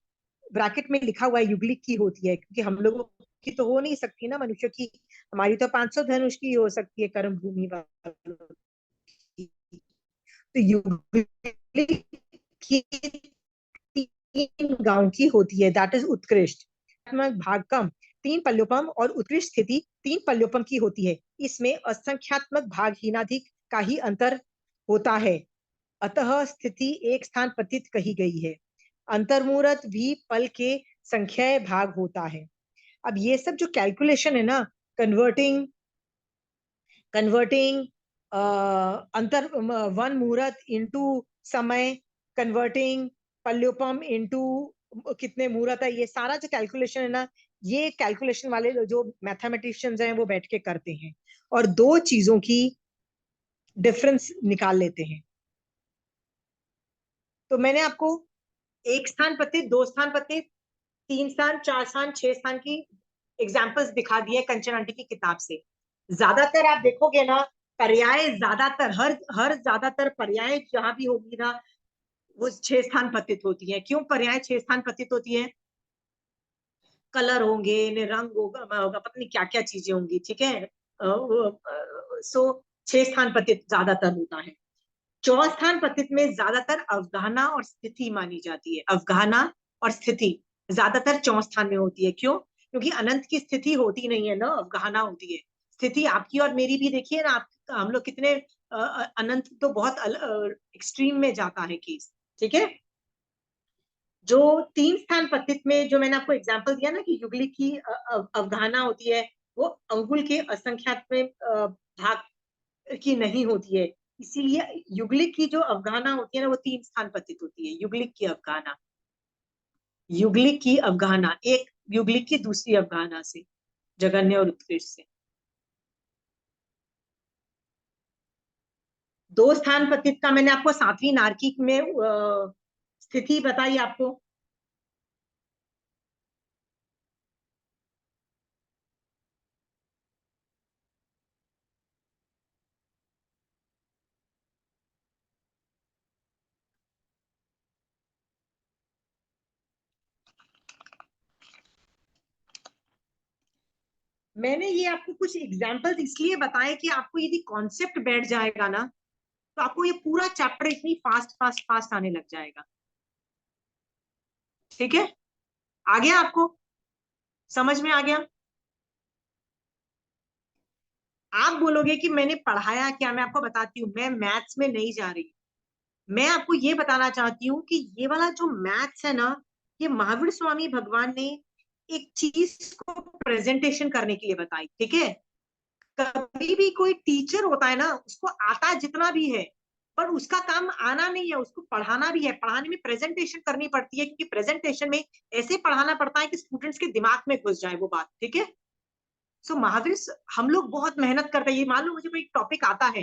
ब्रैकेट में लिखा हुआ है युगलिक की होती है, क्योंकि हम लोगों की तो हो नहीं सकती ना मनुष्य की, हमारी तो 500 धनुष की हो सकती है कर्म भूमि वालों की। तो युगलिक की 3 गांव की होती है, दैट इज उत्कृष्ट भाग कम 3 पल्योपम और उत्कृष्ट स्थिति 3 पल्योपम की होती है। इसमें असंख्यात्मक भाग हीनाधिक का ही अंतर होता है, अतः स्थिति एक स्थान पतित कही गई है। अंतर्मूर्त भी पल के संख्याय भाग होता है। अब ये सब जो कैलकुलेशन है ना, कन्वर्टिंग कन्वर्टिंग अंतर वन मुहूर्त इनटू समय, कन्वर्टिंग पल्योपम इनटू कितने मुहूर्त है, ये सारा जो कैलकुलेशन है ना, ये कैलकुलेशन वाले जो मैथमेटिशियंस हैं वो बैठ के करते हैं और दो चीजों की डिफरेंस निकाल लेते हैं। तो मैंने आपको एक स्थान पतित, दो स्थान पतित, तीन स्थान, चार स्थान, 6 स्थान की एग्जाम्पल्स दिखा दिए कंचन आंटी की किताब से। ज्यादातर आप देखोगे ना, पर्याय ज्यादातर हर ज्यादातर पर्याय जहां भी होगी ना, वो 6 स्थान पतित होती है। क्यों पर्याय 6 स्थान पतित होती है? कलर होंगे, रंग होगा, पता नहीं क्या क्या चीजें होंगी, ठीक है। सो 6 स्थान पतित ज्यादातर होता है। चौस्थान पतित में ज्यादातर अवगाहना और स्थिति मानी जाती है। अवगाहना और स्थिति ज्यादातर चौस्थान में होती है। क्यों? क्योंकि अनंत की स्थिति होती नहीं है ना, अवगाहना होती है। स्थिति आपकी और मेरी भी देखिए ना, आप हम लोग कितने अनंत तो बहुत एक्सट्रीम में जाता है केस, ठीक है। जो 3 स्थान पतित में जो मैंने आपको एग्जांपल दिया ना कि युगलिक की अवगाहना होती है, वो अंगुल के असंख्यात्मक भाग की नहीं होती है। इसीलिए युगलिक की जो अवगाहना होती है ना, वो 3 स्थान पतित होती है। युगलिक की अवगाहना, युगलिक की अवगाहना एक युगलिक की दूसरी अवगाहना से, जगन्य और उत्कृष्ट से। 2 स्थान पतित का मैंने आपको 7वीं नारकी में स्थिति बताई आपको। मैंने ये आपको कुछ एग्जाम्पल्स इसलिए बताए कि आपको यदि कॉन्सेप्ट बैठ जाएगा ना, तो आपको ये पूरा चैप्टर इतनी फास्ट फास्ट फास्ट आने लग जाएगा। ठीक है, आ गया आपको समझ में? आ गया? आप बोलोगे कि मैंने पढ़ाया क्या? मैं आपको बताती हूँ, मैं मैथ्स में नहीं जा रही। मैं आपको ये बताना चाहती हूँ कि ये वाला जो मैथ्स है ना, ये महावीर स्वामी भगवान ने एक चीज को प्रेजेंटेशन करने के लिए बताई। ठीक है, कभी भी कोई टीचर होता है ना, उसको आता जितना भी है, पर उसका काम आना नहीं है, उसको पढ़ाना भी है। पढ़ाने में प्रेजेंटेशन करनी पड़ती है, क्योंकि प्रेजेंटेशन में ऐसे पढ़ाना पड़ता है कि स्टूडेंट्स के दिमाग में घुस जाए वो बात। ठीक है, सो महावीर हम लोग बहुत मेहनत करते हैं। ये मान लो मुझे कोई टॉपिक आता है,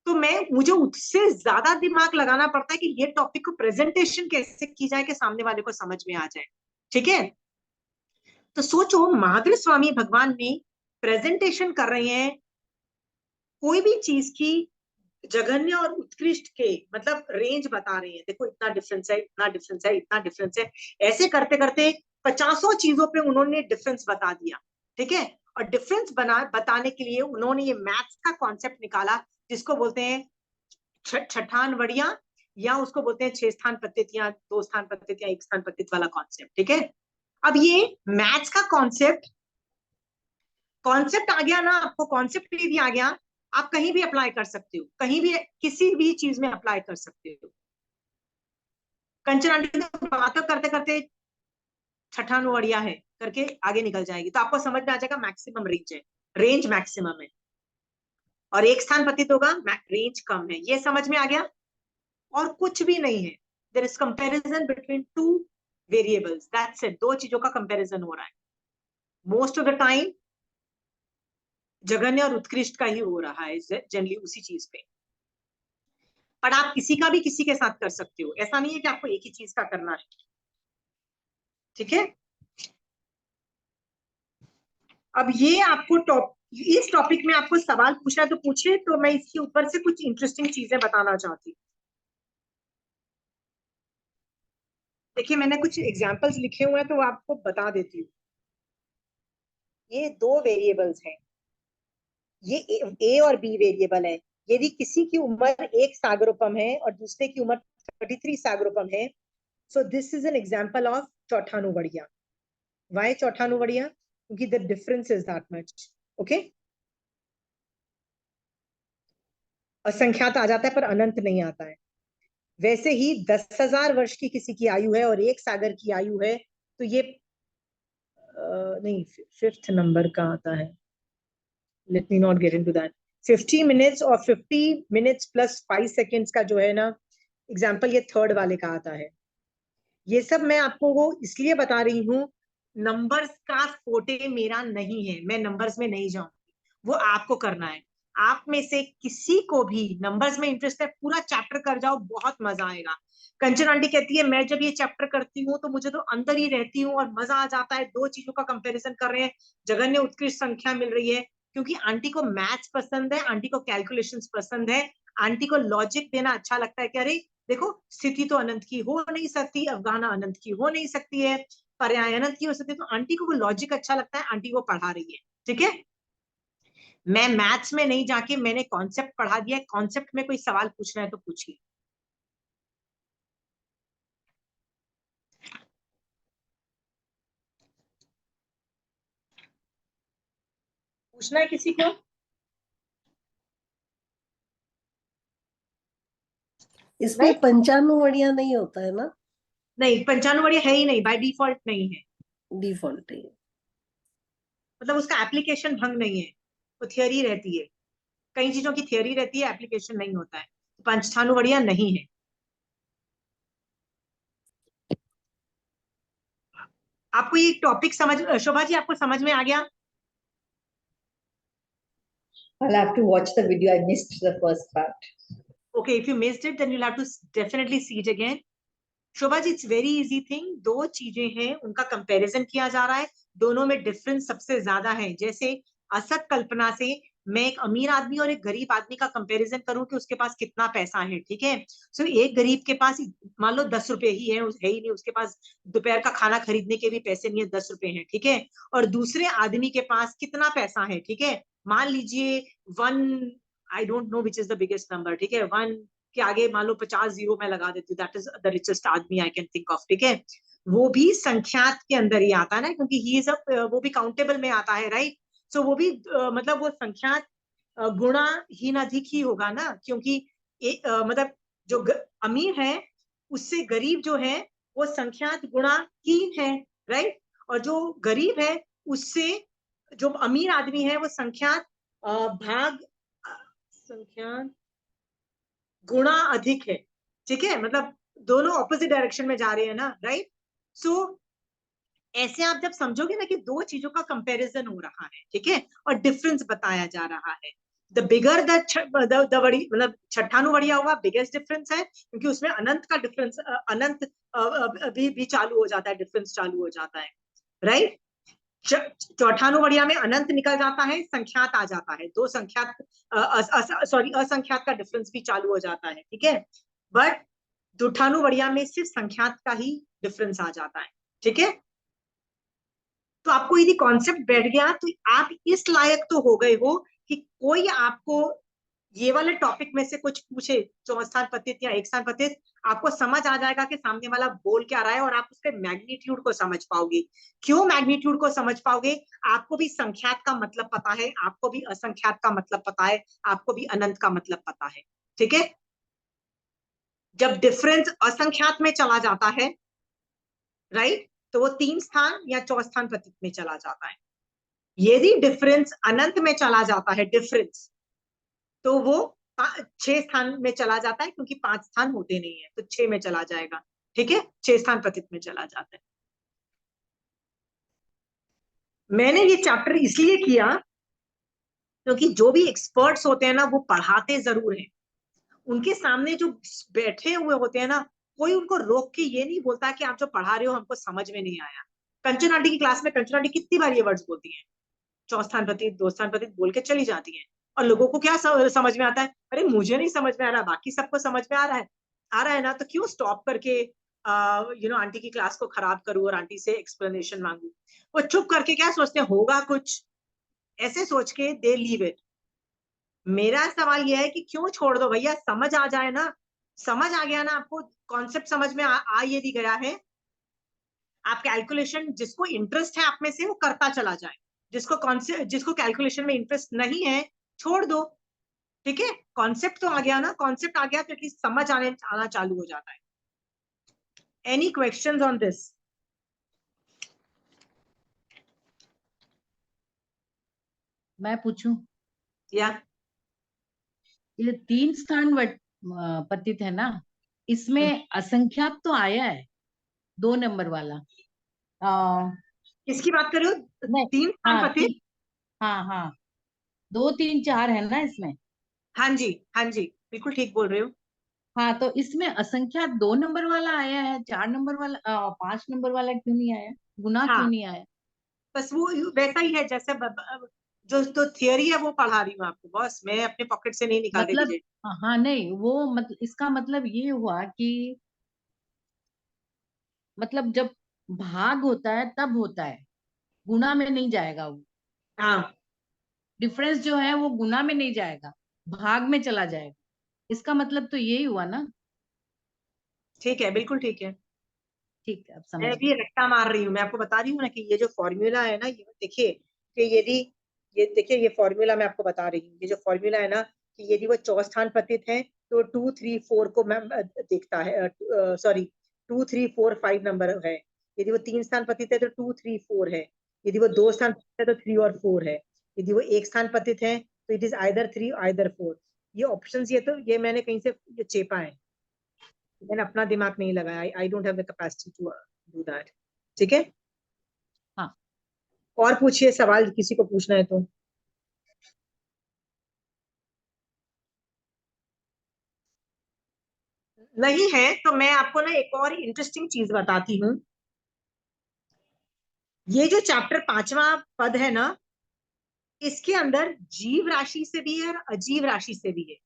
तो मुझे उससे ज्यादा दिमाग लगाना पड़ता है कि ये टॉपिक को प्रेजेंटेशन कैसे की जाए कि सामने वाले को समझ में आ जाए। ठीक है, तो सोचो महावीर स्वामी भगवान ने प्रेजेंटेशन कर रहे हैं कोई भी चीज की, जघन्य और उत्कृष्ट के मतलब रेंज बता रहे हैं। देखो इतना डिफरेंस है, इतना डिफरेंस है, इतना डिफरेंस है। ऐसे करते करते 50 चीजों पे उन्होंने डिफरेंस बता दिया। ठीक है, और डिफरेंस बताने के लिए उन्होंने ये मैथ्स का कॉन्सेप्ट निकाला, जिसको बोलते हैं छठान वड़िया, या उसको बोलते हैं 6 स्थान पतित, या 2 स्थान पतित, या 1 स्थान पतित वाला कॉन्सेप्ट। ठीक है, अब ये मैथ्स का कॉन्सेप्ट आ गया ना, आपको कॉन्सेप्ट भी आ गया, आप कहीं भी अप्लाई कर सकते हो, कहीं भी किसी भी चीज में अप्लाई कर सकते हो। कंचन आंटी तो बातें करते करते छठान वड़िया है करके आगे निकल जाएगी, तो आपको समझ में आ जाएगा मैक्सिमम रेंज है, रेंज मैक्सिमम है, और 1 स्थान पतित होगा, रेंज कम है। ये समझ में आ गया? और कुछ भी नहीं है। There is comparison between 2 variables, that's it. 2 चीजों का कंपैरिजन हो रहा है। मोस्ट ऑफ द टाइम जघन्य और उत्कृष्ट का ही हो रहा है जनरली उसी चीज पे, पर आप किसी का भी किसी के साथ कर सकते हो। ऐसा नहीं है कि आपको एक ही चीज का करना है। ठीक है, अब ये आपको इस टॉपिक में आपको सवाल पूछना है तो पूछे, तो मैं इसके ऊपर से कुछ इंटरेस्टिंग चीजें बताना चाहती हूँ। देखिए मैंने कुछ एग्जांपल्स लिखे हुए हैं, तो आपको बता देती हूँ। ये 2 वेरिएबल्स हैं, ये ए और बी वेरिएबल है। यदि किसी की उम्र 1 सागरोपम है और दूसरे की उम्र 33 सागरोपम है, so this is an example of चौठानुवड़िया। व्हाई चौठानुवड़िया? क्योंकि the difference is that much. Okay, असंख्यात आ जाता है पर अनंत नहीं आता है। वैसे ही 10,000 वर्ष की किसी की आयु है और 1 सागर की आयु है, तो ये नहीं, 5th नंबर का आता है। Let me not get into that. 50 minutes और 50 मिनट्स प्लस 5 सेकेंड्स का जो है ना एग्जाम्पल, ये 3rd वाले का आता है। ये सब मैं आपको वो इसलिए बता रही हूँ, नंबर्स का फोटे मेरा नहीं है, मैं नंबर्स में नहीं जाऊंगी, वो आपको करना है। आप में से किसी को भी नंबर्स में इंटरेस्ट है, पूरा चैप्टर कर जाओ, बहुत मजा आएगा। कंचन आंटी कहती है मैं जब ये चैप्टर करती हूँ तो मुझे तो अंदर ही रहती हूँ और मजा आ जाता है। दो चीजों का कंपैरिजन कर रहे हैं, जगन्य उत्कृष्ट संख्या मिल रही है, क्योंकि आंटी को मैथ्स पसंद है, आंटी को कैलकुलेशंस पसंद है, आंटी को लॉजिक देना अच्छा लगता है कि अरे देखो स्थिति तो अनंत की हो नहीं सकती, अवगाहना अनंत की हो नहीं सकती है, पर्याय अनंत की हो सकती है, तो आंटी को वो लॉजिक अच्छा लगता है, आंटी वो पढ़ा रही है। ठीक है, मैं मैथ्स में नहीं जाके मैंने कॉन्सेप्ट पढ़ा दिया है। कॉन्सेप्ट में कोई सवाल पूछना है तो पूछिए। पूछना है किसी को? इसमें नहीं 95 नहीं होता है ना? नहीं, 95 है ही नहीं, बाय डिफॉल्ट नहीं है, डिफॉल्ट है। मतलब उसका एप्लीकेशन भंग नहीं है, वो थियरी रहती है। कई चीजों की थियरी रहती है, एप्लीकेशन नहीं होता है, तो पंचानुवर्णीय नहीं है। आपको ये टॉपिक समझ, शोभा जी आपको समझ में आ गया? I'll have to watch the video. I missed the first part. Okay, if you missed it, then you'll have to definitely see it again. Shobha ji, it's very easy thing. दो चीजें हैं, उनका कंपैरिजन किया जा रहा है, दोनों में डिफरेंस सबसे ज्यादा है। जैसे असत कल्पना से मैं एक अमीर आदमी और एक गरीब आदमी का कंपैरिजन करूं कि उसके पास कितना पैसा है। ठीक है, सो एक गरीब के पास मान लो 10 रुपए ही है ही नहीं, उसके पास दोपहर का खाना खरीदने के भी पैसे नहीं है, 10 रुपए हैं। ठीक है, और दूसरे आदमी के पास कितना पैसा है? ठीक है, मान लीजिए 1, I don't know which is the biggest number. ठीक है, 1 के आगे मान लो 50 जीरो मैं लगा देती हूँ, दैट इज द रिचेस्ट आदमी आई कैन थिंक ऑफ। ठीक है, वो भी संख्यात के अंदर ही आता है ना, क्योंकि ही इज वो भी काउंटेबल में आता है, राइट? सो वो भी मतलब वो संख्यात गुणा हीन अधिक ही होगा ना, क्योंकि मतलब जो अमीर है उससे गरीब जो है वो संख्यात गुणा हीन है, राइट? और जो गरीब है उससे जो अमीर आदमी है वो संख्यात भाग संख्यात गुणा अधिक है। ठीक है, मतलब दोनों ऑपोजिट डायरेक्शन में जा रहे हैं ना, राइट? सो ऐसे आप जब समझोगे ना कि दो चीजों का कंपैरिजन हो रहा है, ठीक है, और डिफरेंस बताया जा रहा है, द बिगर द बड़ी मतलब छठानुवर्णीय हुआ बिगेस्ट डिफरेंस है, क्योंकि उसमें अनंत का डिफरेंस, अनंत भी चालू हो जाता है, डिफरेंस चालू हो जाता है, राइट? चौथानुवर्णीय में अनंत निकल जाता है, संख्यात आ जाता है, दो संख्यात सॉरी असंख्यात का डिफरेंस भी चालू हो जाता है। ठीक है, बट दूठानुवर्णीय में सिर्फ संख्यात का ही डिफरेंस आ जाता है। ठीक है, तो आपको यदि कॉन्सेप्ट बैठ गया तो आप इस लायक तो हो गए हो कि कोई आपको ये वाले टॉपिक में से कुछ पूछे, चौस्थान पतित या एक स्थान पतित, आपको समझ आ जाएगा कि सामने वाला बोल क्या रहा है, और आप उसके मैग्नीट्यूड को समझ पाओगे। क्यों मैग्नीट्यूड को समझ पाओगे? आपको भी संख्यात का मतलब पता है, आपको भी असंख्यात का मतलब पता है, आपको भी अनंत का मतलब पता है। ठीक है, जब डिफरेंस असंख्यात में चला जाता है, राइट, तो वो 3 स्थान या चौस्थान पतित में चला जाता है। यदि डिफरेंस अनंत में चला जाता है डिफरेंस, तो वो 6 स्थान में चला जाता है, क्योंकि 5 स्थान होते नहीं है, तो 6 में चला जाएगा। ठीक है, 6 स्थान पतित में चला जाता है। मैंने ये चैप्टर इसलिए किया क्योंकि जो भी एक्सपर्ट्स होते हैं ना वो पढ़ाते जरूर हैं, उनके सामने जो बैठे हुए होते हैं ना, कोई उनको रोक के ये नहीं बोलता कि आप जो पढ़ा रहे हो हमको समझ में नहीं आया। कंचन आंटी की क्लास में कंचन आंटी कितनी बार ये वर्ड्स बोलती हैं, चौस्थान पतित दो स्थान पतित बोल के चली जाती हैं, और लोगों को क्या समझ में आता है? अरे मुझे नहीं समझ में आ रहा, बाकी सबको समझ में आ रहा है ना, तो क्यों स्टॉप करके आंटी की क्लास को खराब करूं और आंटी से एक्सप्लेनेशन मांगू? वो चुप करके क्या सोचते हैं, होगा कुछ, ऐसे सोच के दे लीव इट। मेरा सवाल यह है कि क्यों छोड़ दो भैया, समझ आ जाए ना, समझ आ गया ना, आपको कॉन्सेप्ट समझ में आ यदि गया है, आप कैलकुलेशन, जिसको इंटरेस्ट है आप में से वो करता चला जाए, जिसको कॉन्सेप्ट, जिसको कैलकुलेशन में इंटरेस्ट नहीं है छोड़ दो। ठीक है, कॉन्सेप्ट तो आ गया ना, कॉन्सेप्ट आ गया तो एटलीस्ट समझ आना चालू हो जाता है। Any questions on this? मैं पूछूं? या ये 3 स्थान पतित है ना, इसमें असंख्यात तो आया है 2 नंबर वाला। किसकी बात कर रहे हो? नहीं, 3 स्थान हाँ पतित? हाँ हाँ, 2 3 4 है ना इसमें। हाँ जी, हाँ जी, बिल्कुल ठीक बोल रहे हो। हाँ, तो इसमें असंख्यात 2 नंबर वाला आया है, 4 नंबर वाला 5 नंबर वाला क्यों नहीं आया, गुना क्यों हाँ, नहीं आया? बस वो वैसा ही है जैसे जो थियरी है वो पढ़ा रही हूँ आपको बॉस, मैं अपने पॉकेट से नहीं निकाल रही मतलब विजय। हाँ नहीं, वो मतलब इसका मतलब ये हुआ कि मतलब जब भाग होता है तब होता है, गुना में नहीं जाएगा वो। हाँ, डिफरेंस जो है वो गुना में नहीं जाएगा, भाग में चला जाएगा। इसका मतलब तो यही हुआ ना। ठीक है, बिल्कुल ठीक है। ठीक है, अब मैं समझ भी गई। रट्टा मार रही हूँ, मैं आपको बता रही हूँ ना कि ये जो फॉर्मूला है ना, ये देखिए कि यदि, ये देखिए ये फॉर्मूला मैं आपको बता रही हूँ, ये जो फॉर्मूला है ना कि यदि वो चौस्थान पतित है तो 2 3 4 को मैम देखता है, सॉरी 2 3 4 5 नंबर है। यदि वो 3 स्थान पतित है तो 2 3 4 है। यदि वो 2 स्थान पतित है तो 3 और 4 है। यदि वो 1 स्थान पतित है तो इट इज आइदर 3 आइदर 4। ये ऑप्शन, ये तो ये मैंने कहीं से ये चेपा है, मैंने अपना दिमाग नहीं लगाया। I don't have the capacity to do that. ठीक है, हाँ, और पूछिए सवाल, किसी को पूछना है तो। नहीं है तो मैं आपको ना एक और इंटरेस्टिंग चीज बताती हूँ। ये जो चैप्टर 5वां पद है ना, इसके अंदर जीव राशि से भी है और अजीव राशि से भी है।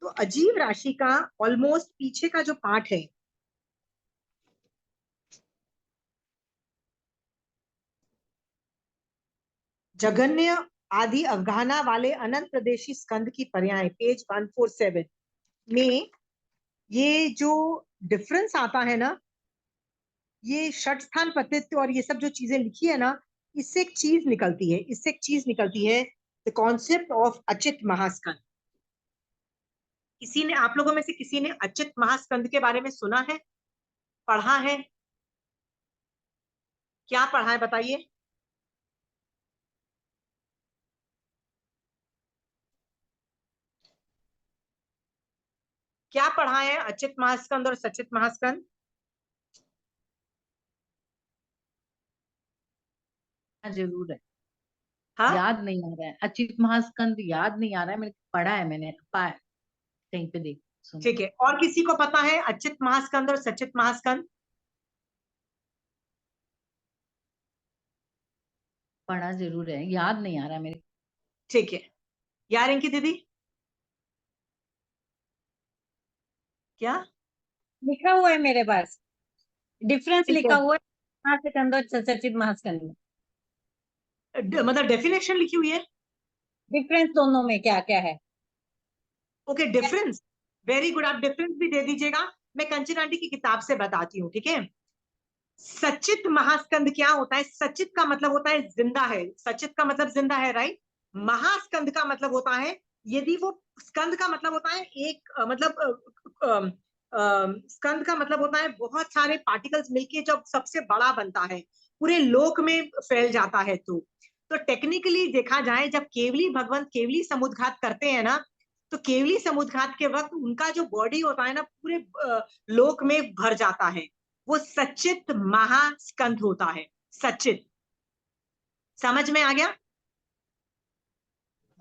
तो अजीव राशि का ऑलमोस्ट पीछे का जो पार्ट है, जघन्य आदि अवगाहना वाले अनंत प्रदेशी स्कंद की पर्याय, पेज 147 में ये जो डिफरेंस आता है ना, ये षट स्थान पतित्व और ये सब जो चीजें लिखी है ना, इससे एक चीज निकलती है, इससे एक चीज निकलती है, द कॉन्सेप्ट ऑफ अचित महास्कंद। किसी ने, आप लोगों में से किसी ने अचित महास्कंद के बारे में सुना है, पढ़ा है? क्या पढ़ा है बताइए। क्या पढ़ा है अचित महास्कंद और सचित महास्कंद? हाँ, जरूर है। हाँ, याद नहीं आ रहा है, अच्युत महास्कंद याद नहीं आ रहा है, मैंने पढ़ा है, मैंने पाया कहीं पे देख सुना। ठीक है, और किसी को पता है अचित महास्कंद और सचित महास्कंद? पढ़ा जरूर है, याद नहीं आ रहा मेरे। ठीक है, यार इनकी दीदी क्या? लिखा हुआ है मेरे पास, डिफरेंस ठीक लिखा है, हुआ है महास्कंद और सचित महास्कंद में। मतलब डेफिनेशन लिखी हुई है। डिफरेंस दोनों में क्या क्या है? ओके, डिफरेंस, वेरी गुड, आप डिफरेंस भी दे दीजिएगा। मैं कंचन आंटी की किताब से बताती हूँ, ठीक है। सचित महास्कंद क्या होता है? सचित का मतलब होता है जिंदा है, सचित का मतलब जिंदा है, राइट। महास्कंद का मतलब होता है, यदि वो, स्कंद का मतलब होता है एक स्कंद का मतलब होता है बहुत सारे पार्टिकल्स मिलके जब सबसे बड़ा बनता है, पूरे लोक में फैल जाता है। तो टेक्निकली देखा जाए, जब केवली भगवंत केवली समुद्घात करते हैं ना, तो केवली समुद्घात के वक्त उनका जो बॉडी होता है ना, पूरे लोक में भर जाता है। वो सचित महास्कंद होता है, सचित। समझ में आ गया?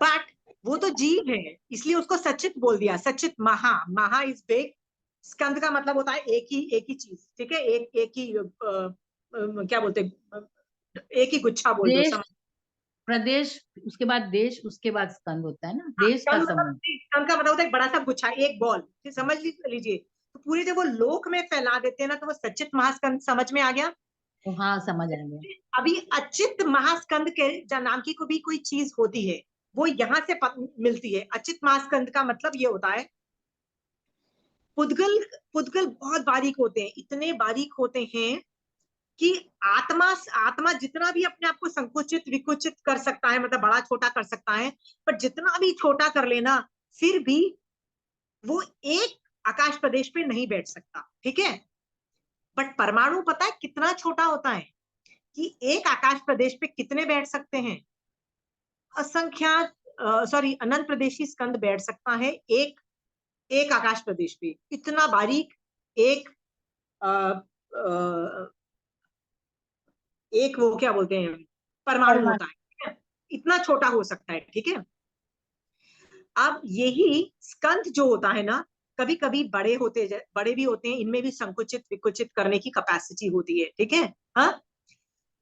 बट वो तो जीव है, इसलिए उसको सचित बोल दिया, सचित महा, महा इज बिग। स्कंद का मतलब होता है एक ही चीज, ठीक है, एक ही क्या बोलते हैं, एक ही गुच्छा बोल दो, देश, समझ। प्रदेश, उसके बाद देश, उसके बाद स्कंद होता है ना, हाँ, देश का स्कंद मतलब, समूह। स्कंद का मतलब होता है एक बड़ा सा गुच्छा, एक बॉल, फिर समझ लीजिए। तो पूरे जब वो लोक में फैला देते हैं ना, तो वो सचित महास्कंद, समझ में आ गया? तो हाँ, समझ आ गया। अभी अचित महास्कंद के नाम की कोई भी कोई चीज होती है, वो यहां से मिलती है। अचित महास्कंद का मतलब ये होता है, पुद्गल, पुद्गल बहुत बारीक होते हैं, इतने बारीक होते हैं कि आत्मा, आत्मा जितना भी अपने आप को संकुचित विकुचित कर सकता है, मतलब बड़ा छोटा कर सकता है, पर जितना भी छोटा कर लेना, फिर भी वो एक आकाश प्रदेश पे नहीं बैठ सकता, ठीक है। बट परमाणु पता है कितना छोटा होता है, कि एक आकाश प्रदेश पे कितने बैठ सकते हैं? असंख्यात, सॉरी, अनंत प्रदेशी स्कंद बैठ सकता है एक एक आकाश प्रदेश पे, इतना बारीक एक आ, आ, एक वो क्या बोलते हैं, परमाणु परमाणु। होता है, ठीक है? इतना छोटा हो सकता है, ठीक है। अब यही स्कंद जो होता है ना, कभी कभी बड़े भी होते हैं, इनमें भी संकुचित विकुचित करने की कैपेसिटी होती है, ठीक है। हाँ,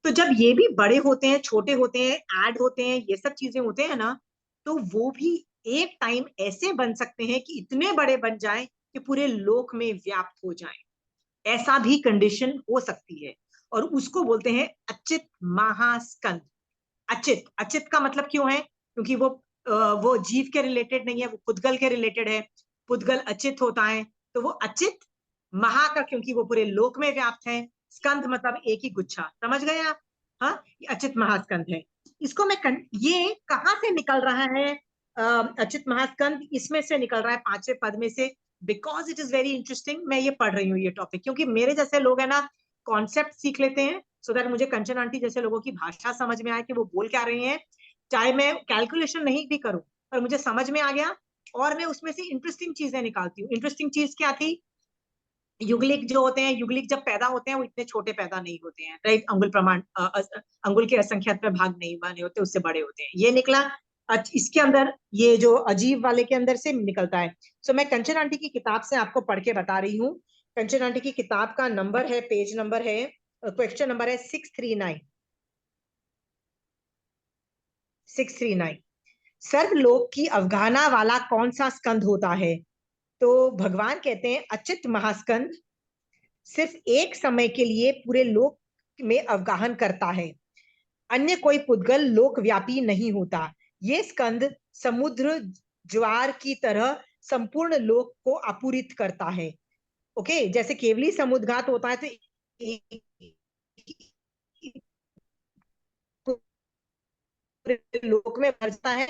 तो जब ये भी बड़े होते हैं, छोटे होते हैं, ऐड होते हैं, ये सब चीजें होते हैं ना, तो वो भी एक टाइम ऐसे बन सकते हैं कि इतने बड़े बन जाएं कि पूरे लोक में व्याप्त हो जाएं। ऐसा भी कंडीशन हो सकती है, और उसको बोलते हैं अचित महास्कंद। अचित, अचित का मतलब क्यों है? क्योंकि वो जीव के रिलेटेड नहीं है, वो पुद्गल के रिलेटेड है। पुद्गल अचित होता है, तो वो अचित। महा का क्योंकि वो पूरे लोक में व्याप्त है। स्कंद मतलब एक ही गुच्छा, समझ गए आप? हाँ, ये अचित महास्कंद है। इसको ये कहाँ से निकल रहा है? अचित महास्कंद इसमें से निकल रहा है, 5वें पद में से। Because it is very interesting, मैं ये पढ़ रही हूँ ये टॉपिक, क्योंकि मेरे जैसे लोग है ना, कॉन्सेप्ट सीख लेते हैं सो दैट मुझे कंचन आंटी जैसे लोगों की भाषा समझ में आए कि वो बोल क्या रहे हैं। चाहे मैं कैलकुलेशन नहीं भी करूं, पर मुझे समझ में आ गया, और मैं उसमें से इंटरेस्टिंग चीजें निकालती हूँ। इंटरेस्टिंग चीज क्या थी? युगलिक जो होते हैं, युगलिक जब पैदा होते हैं वो इतने छोटे पैदा नहीं होते हैं, राइट। अंगुल प्रमाण, अंगुल के असंख्यात में भाग नहीं बने होते, उससे बड़े होते हैं। ये निकला इसके अंदर, ये जो अजीब वाले के अंदर से निकलता है। सो मैं कंचन आंटी की किताब से आपको पढ़ के बता रही हूँ। कंचन आंटी की किताब का नंबर है, पेज नंबर है, क्वेश्चन नंबर है 639। 639। सर्वलोक की अवगाहना वाला कौन सा स्कंद होता है? तो भगवान कहते हैं अचित महास्कंद सिर्फ एक समय के लिए पूरे लोक में अवगाहन करता है, अन्य कोई पुद्गल लोकव्यापी नहीं होता। ये स्कंद समुद्र ज्वार की तरह संपूर्ण लोक को आपूरित करता है। ओके, जैसे केवली समुद्घात होता है तो पूरे लोक में भरता है,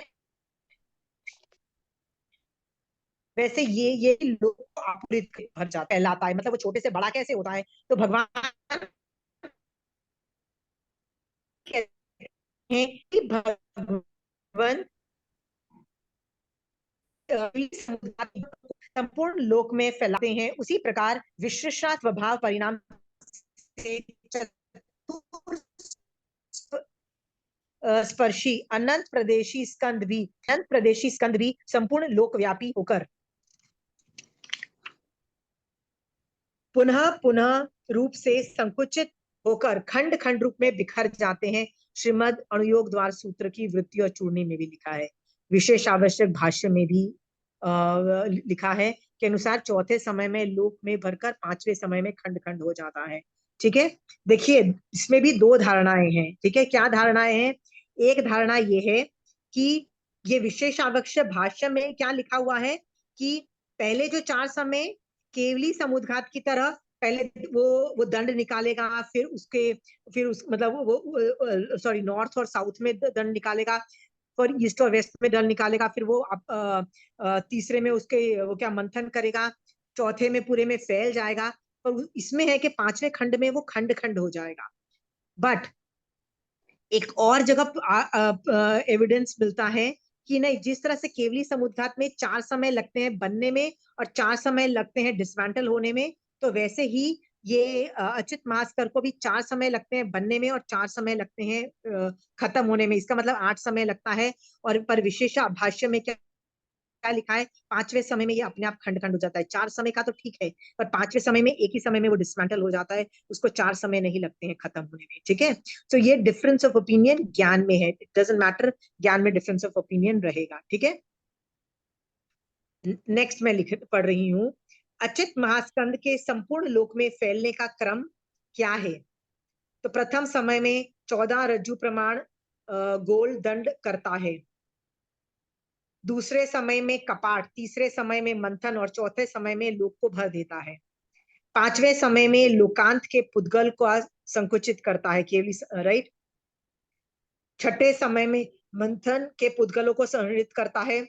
वैसे ये लोक को आपूरित भर जाता कहलाता है। मतलब वो छोटे से बड़ा कैसे होता है? तो भगवान कहते हैं कि भगवान संपूर्ण लोक में फैलाते हैं, उसी प्रकार विश्लेषण स्वभाव परिणाम से स्पर्शी अनंत प्रदेशी स्कंद भी संपूर्ण लोकव्यापी होकर पुनः पुनः रूप से संकुचित होकर खंड खंड रूप में बिखर जाते हैं। श्रीमद अणुयोग द्वार सूत्र की वृत्ति और चूर्णी में भी लिखा है, विशेष आवश्यक भाष्य में भी लिखा है के अनुसार चौथे समय में लोक में भरकर पांचवें समय में खंड खंड हो जाता है। ठीक है, देखिए इसमें भी दो धारणाएं हैं। ठीक है, क्या धारणाएं हैं? एक धारणा ये है कि ये विशेष आवश्यक भाष्य में क्या लिखा हुआ है कि पहले जो 4 समय केवली समुद्घात की तरह पहले वो दंड निकालेगा, फिर उस मतलब वो सॉरी नॉर्थ और साउथ में दंड निकालेगा, और ईस्ट और वेस्ट में दंड निकालेगा, फिर वो तीसरे में उसके वो क्या मंथन करेगा, चौथे में पूरे में फैल जाएगा, और इसमें है कि 5वें खंड में वो खंड खंड हो जाएगा। बट एक और जगह एविडेंस मिलता है कि नहीं, जिस तरह से केवली समुद्घात में 4 समय लगते हैं बनने में और 4 समय लगते हैं डिसमेंटल होने में, तो वैसे ही ये अचित महास्कर को भी 4 समय लगते हैं बनने में और 4 समय लगते हैं खत्म होने में। इसका मतलब 8 समय लगता है। और पर विशेष भाष्य में क्या लिखा है? 5वें समय में ये अपने आप खंड खंड हो जाता है। 4 समय का तो ठीक है, पर 5वें समय में एक ही समय में वो डिसमेंटल हो जाता है, उसको 4 समय नहीं लगते हैं खत्म होने में। ठीक है, तो ये डिफरेंस ऑफ ओपिनियन ज्ञान में है, इट डजंट मैटर, ज्ञान में डिफरेंस ऑफ ओपिनियन रहेगा। ठीक है, नेक्स्ट मैं पढ़ रही हूँ। अचित महास्कंद के संपूर्ण लोक में फैलने का क्रम क्या है? तो प्रथम समय में 14 रज्जु प्रमाण गोल दंड करता है, दूसरे समय में कपाट, तीसरे समय में मंथन और चौथे समय में लोक को भर देता है। 5वें समय में लोकांत के पुद्गल को संकुचित करता है केवली, राइट। 6ठे समय में मंथन के पुद्गलों को संहरित करता है।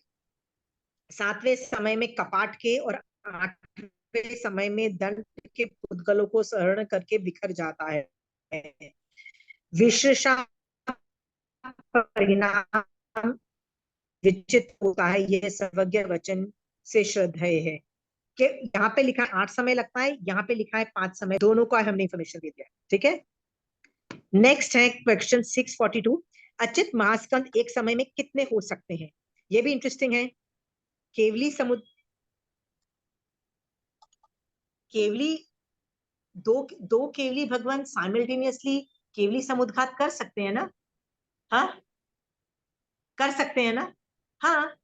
7वें समय में कपाट के और 8वें समय में दंड के पुद्गलों को सहरण करके बिखर जाता है। विशेषा परिणाम विचित्र होता है, यह सर्वज्ञ वचन से श्रद्धेय है। कि यहाँ पे लिखा है 8 समय लगता है, यहाँ पे लिखा है 5 समय, दोनों को हमने इंफॉर्मेशन दे दिया। ठीक है, नेक्स्ट है क्वेश्चन 642। अचित महास्कंद एक समय में कितने हो सकते हैं? ये भी इंटरेस्टिंग है। केवली समुद्र, केवली दो केवली भगवान साइमल्टेनियसली केवली समुद्घात कर सकते हैं ना? हाँ, कर सकते हैं ना? हाँ,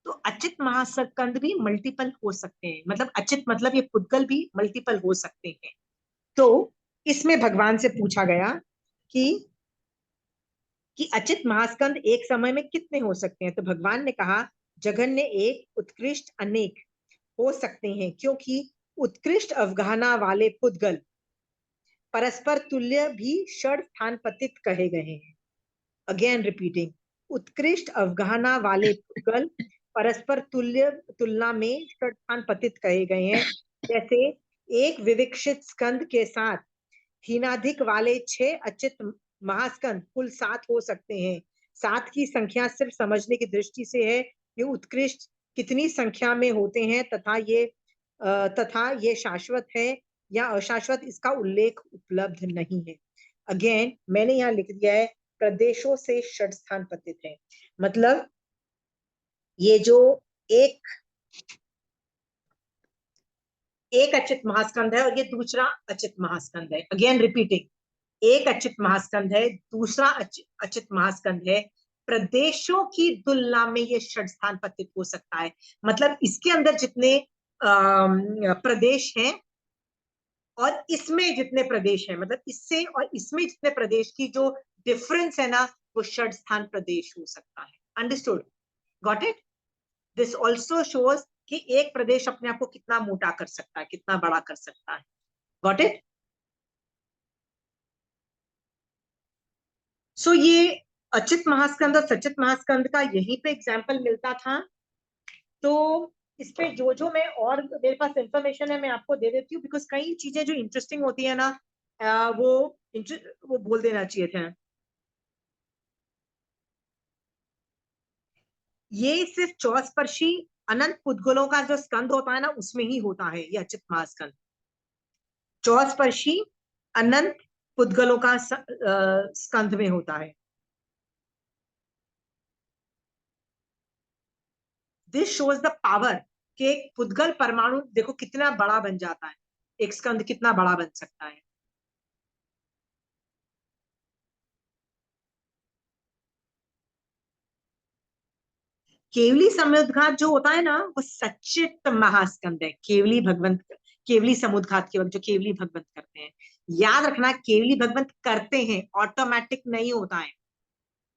तो अचित महास्कंद भी मल्टीपल हो सकते हैं, मतलब अचित मतलब ये पुद्गल भी मल्टीपल हो सकते हैं। तो इसमें भगवान से पूछा गया कि अचित महास्कंद एक समय में कितने हो सकते हैं? तो भगवान ने कहा जघन्य एक, उत्कृष्ट अनेक हो सकते हैं, क्योंकि उत्कृष्ट अवगाहना वाले पुद्गल परस्पर तुल्य भी षड स्थान पतित कहे गए हैं। अगेन रिपीटिंग, उत्कृष्ट अवगाहना वाले पुद्गल परस्पर तुलना में षड स्थान पतित कहे गए हैं। जैसे एक विविक्षित स्कंद के साथ हीनाधिक वाले 6 अचित महास्कंद कुल 7 हो सकते हैं। 7 की संख्या सिर्फ समझने की दृष्टि से है, ये उत्कृष्ट कितनी संख्या में होते हैं तथा ये शाश्वत है या अशाश्वत, इसका उल्लेख उपलब्ध नहीं है। अगेन मैंने यहाँ लिख दिया है प्रदेशों से षड स्थान पतित है, मतलब ये जो एक अचित महास्कंद है और ये दूसरा अचित महास्कंद है। अगेन रिपीटिंग, एक अचित महास्कंद है, दूसरा अचित महास्कंद है, प्रदेशों की तुलना में ये षड स्थान पतित हो सकता है। मतलब इसके अंदर जितने प्रदेश हैं और इसमें जितने प्रदेश हैं, मतलब इससे और इसमें जितने प्रदेश की जो डिफरेंस है ना, वो षड स्थान प्रदेश हो सकता है। Understood? Got it? This also shows कि एक प्रदेश अपने आप को कितना मोटा कर सकता है, कितना बड़ा कर सकता है। Got it? सो ये अचित महास्कंद और सचित महास्कंद का यहीं पे एग्जाम्पल मिलता था। तो इस पे जो मैं और मेरे पास इंफॉर्मेशन है मैं आपको दे देती हूँ, बिकॉज कई चीजें जो इंटरेस्टिंग होती है ना, वो बोल देना चाहिए था। ये सिर्फ चौस्पर्शी अनंत पुद्गलों का जो स्कंद होता है ना, उसमें ही होता है ये अचित महास्कंद। चौस्पर्शी अनंत पुद्गलों का स्कंद में होता है। दिस शोज द पावर कि एक पुद्गल परमाणु देखो कितना बड़ा बन जाता है, एक स्कंद कितना बड़ा बन सकता है। केवली समुद्घात जो होता है ना, वो सचित महास्कंद है। केवली समुद्घात के वक्त जो केवली भगवंत करते हैं, याद रखना केवली भगवंत करते हैं, ऑटोमेटिक नहीं होता है।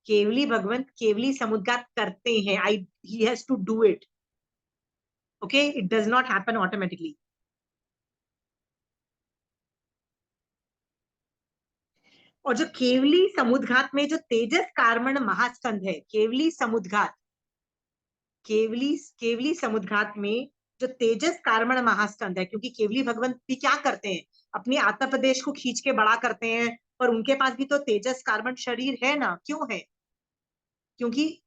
केवली भगवंत केवली समुद्घात करते हैं, he has to do it. Okay, it does not happen automatically. और जो केवली समुद्घात में जो तेजस कार्मण महास्कंद है, केवली समुद्घात में जो तेजस कार्मण महास्कंद है, क्योंकि केवली भगवंत भी क्या करते हैं, अपनी आत्म प्रदेश को खींच के बड़ा करते हैं, और उनके पास भी तो तेजस कार्मण शरीर है ना। क्यों है? क्योंकि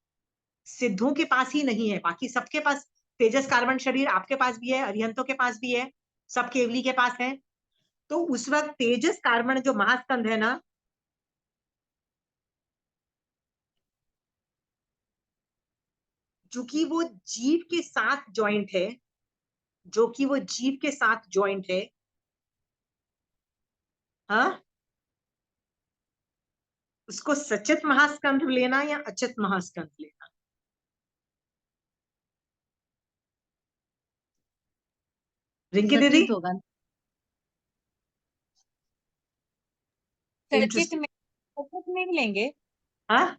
सिद्धों के पास ही नहीं है, बाकी सबके पास तेजस कार्बन शरीर, आपके पास भी है, अरिहंतों के पास भी है, सब केवली के पास है। तो उस वक्त तेजस कार्बन जो महास्कंद है ना, जो कि वो जीव के साथ ज्वाइंट है, हाँ, उसको सचित महास्कंद लेना या अचित महास्कंद लेना? रिंकी दीदी? सचित होगा। सचित में ही लेंगे। हाँ,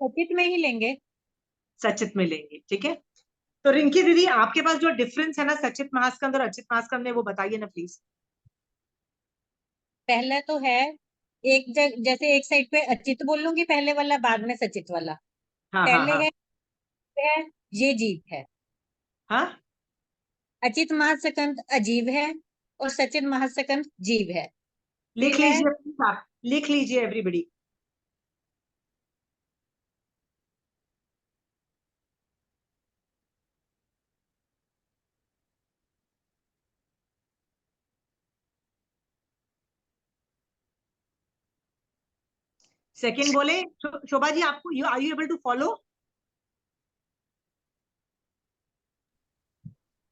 सचित में ही लेंगे। सचित में लेंगे, ठीक है। तो रिंकी दीदी, आपके पास जो डिफरेंस है ना सचित महास्कंद और अचित महास्कंद में, वो बताइए ना प्लीज। पहला तो है जैसे एक साइड पे अचित बोल लूंगी पहले वाला, बाद में सचित वाला। हाँ हाँ पहले हाँ है ये जीव है, हाँ, अचित महासकंद अजीब है, और सचित महासकंद जीव है। लिख फिर है लीजिए please आप, लिख लीजिए एवरीबडी। सेकंड बोले शोभा जी, आपको are you able to follow?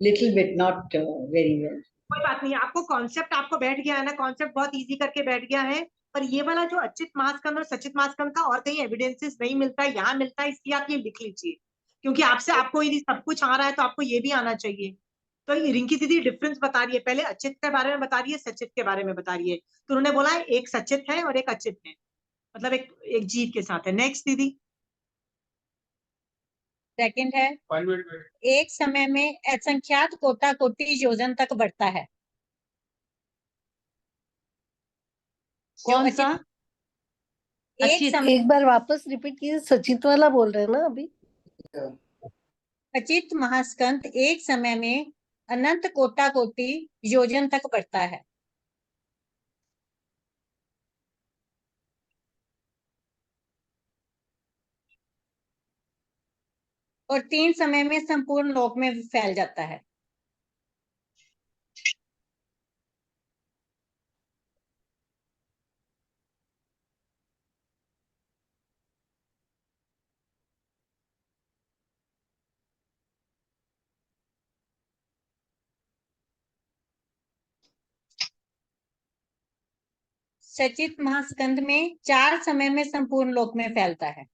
Little bit, not very well. कोई बात नहीं, आपको कॉन्सेप्ट आपको बैठ गया है ना, कॉन्सेप्ट बहुत इजी करके बैठ गया है। पर ये वाला जो अच्युत महास्कंद और सचित महास्कंद का और कहीं एविडेंसेस नहीं मिलता है, यहाँ मिलता है, इसलिए आप ये लिख लीजिए, क्योंकि आपसे आपको यदि सब कुछ आ रहा है तो आपको ये भी आना चाहिए। तो ये रिंकी दीदी डिफरेंस बता रही है, पहले अच्युत के बारे में बता रही है, सचित के बारे में बता रही है। तो उन्होंने बोला है एक सचित है और एक अच्युत है, मतलब एक जीव के साथ है। नेक्स्ट दीदी। सेकंड है, एक समय में असंख्यात कोटा कोटि योजन तक बढ़ता है। कौन जो सा? एक अचित। समय एक बार वापस रिपीट कीजिए, सचित वाला बोल रहे हैं ना अभी? अचित महास्कंद एक समय में अनंत कोटा कोटि योजन तक बढ़ता है। और 3 समय में संपूर्ण लोक में फैल जाता है। सचित महास्कंद में 4 समय में संपूर्ण लोक में फैलता है।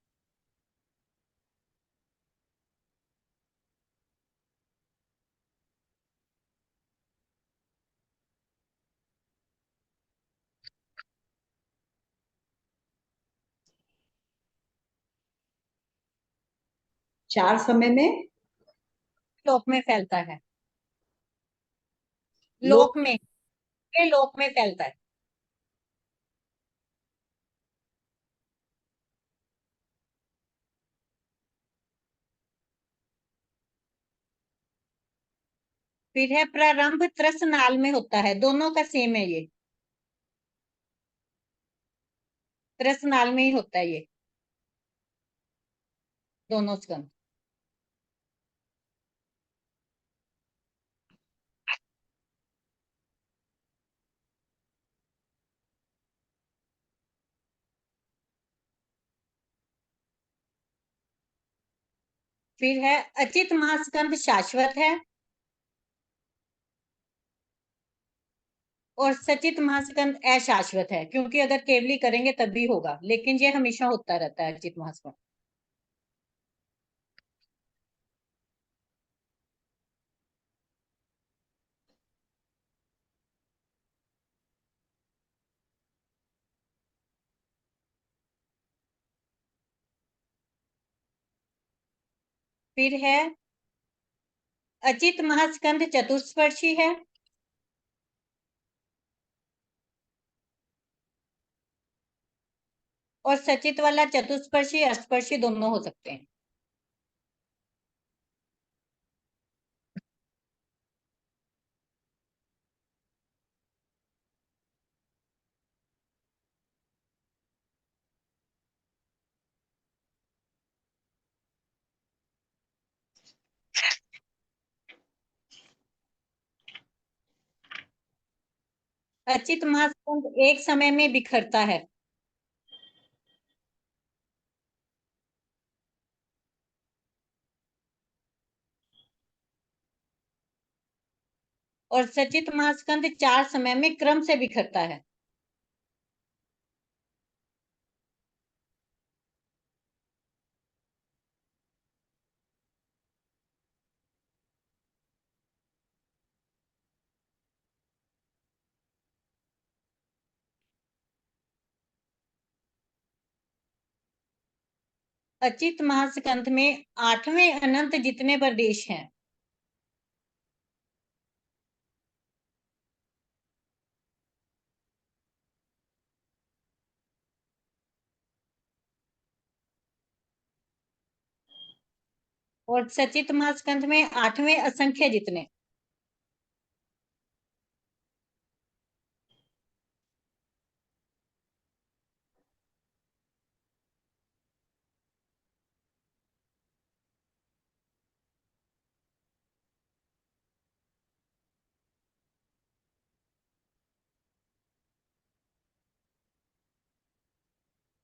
चार समय में लोक में फैलता है। लोक लोक में फैलता है। फिर है प्रारंभ त्रस्त नाल में होता है, दोनों का सेम है ये, त्रस्त नाल में ही होता है ये दोनों स्कंद। फिर है अचित महास्कंद शाश्वत है और सचित महास्कंद अशाश्वत है, क्योंकि अगर केवली करेंगे तब भी होगा, लेकिन ये हमेशा होता रहता है अचित महास्कंद। फिर है अचित महास्कंद चतुष्पर्शी है और सचित वाला चतुष्पर्शी अस्पर्शी दोनों हो सकते हैं। अचित महास्कंद एक समय में बिखरता है और सचित महास्कंद 4 समय में क्रम से बिखरता है। अचित महास्कंद में 8वें अनंत जितने प्रदेश हैं, और सचित महास्कंद में 8वें असंख्य जितने।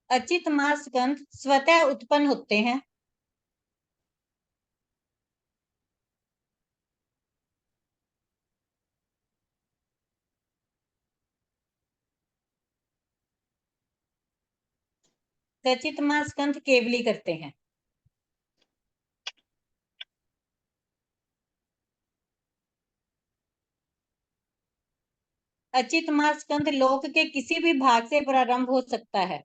अचित महास्कंद स्वतः उत्पन्न होते हैं सचित महास्कंध केवली करते हैं। अचित महास्कंध लोक के किसी भी भाग से प्रारंभ हो सकता है।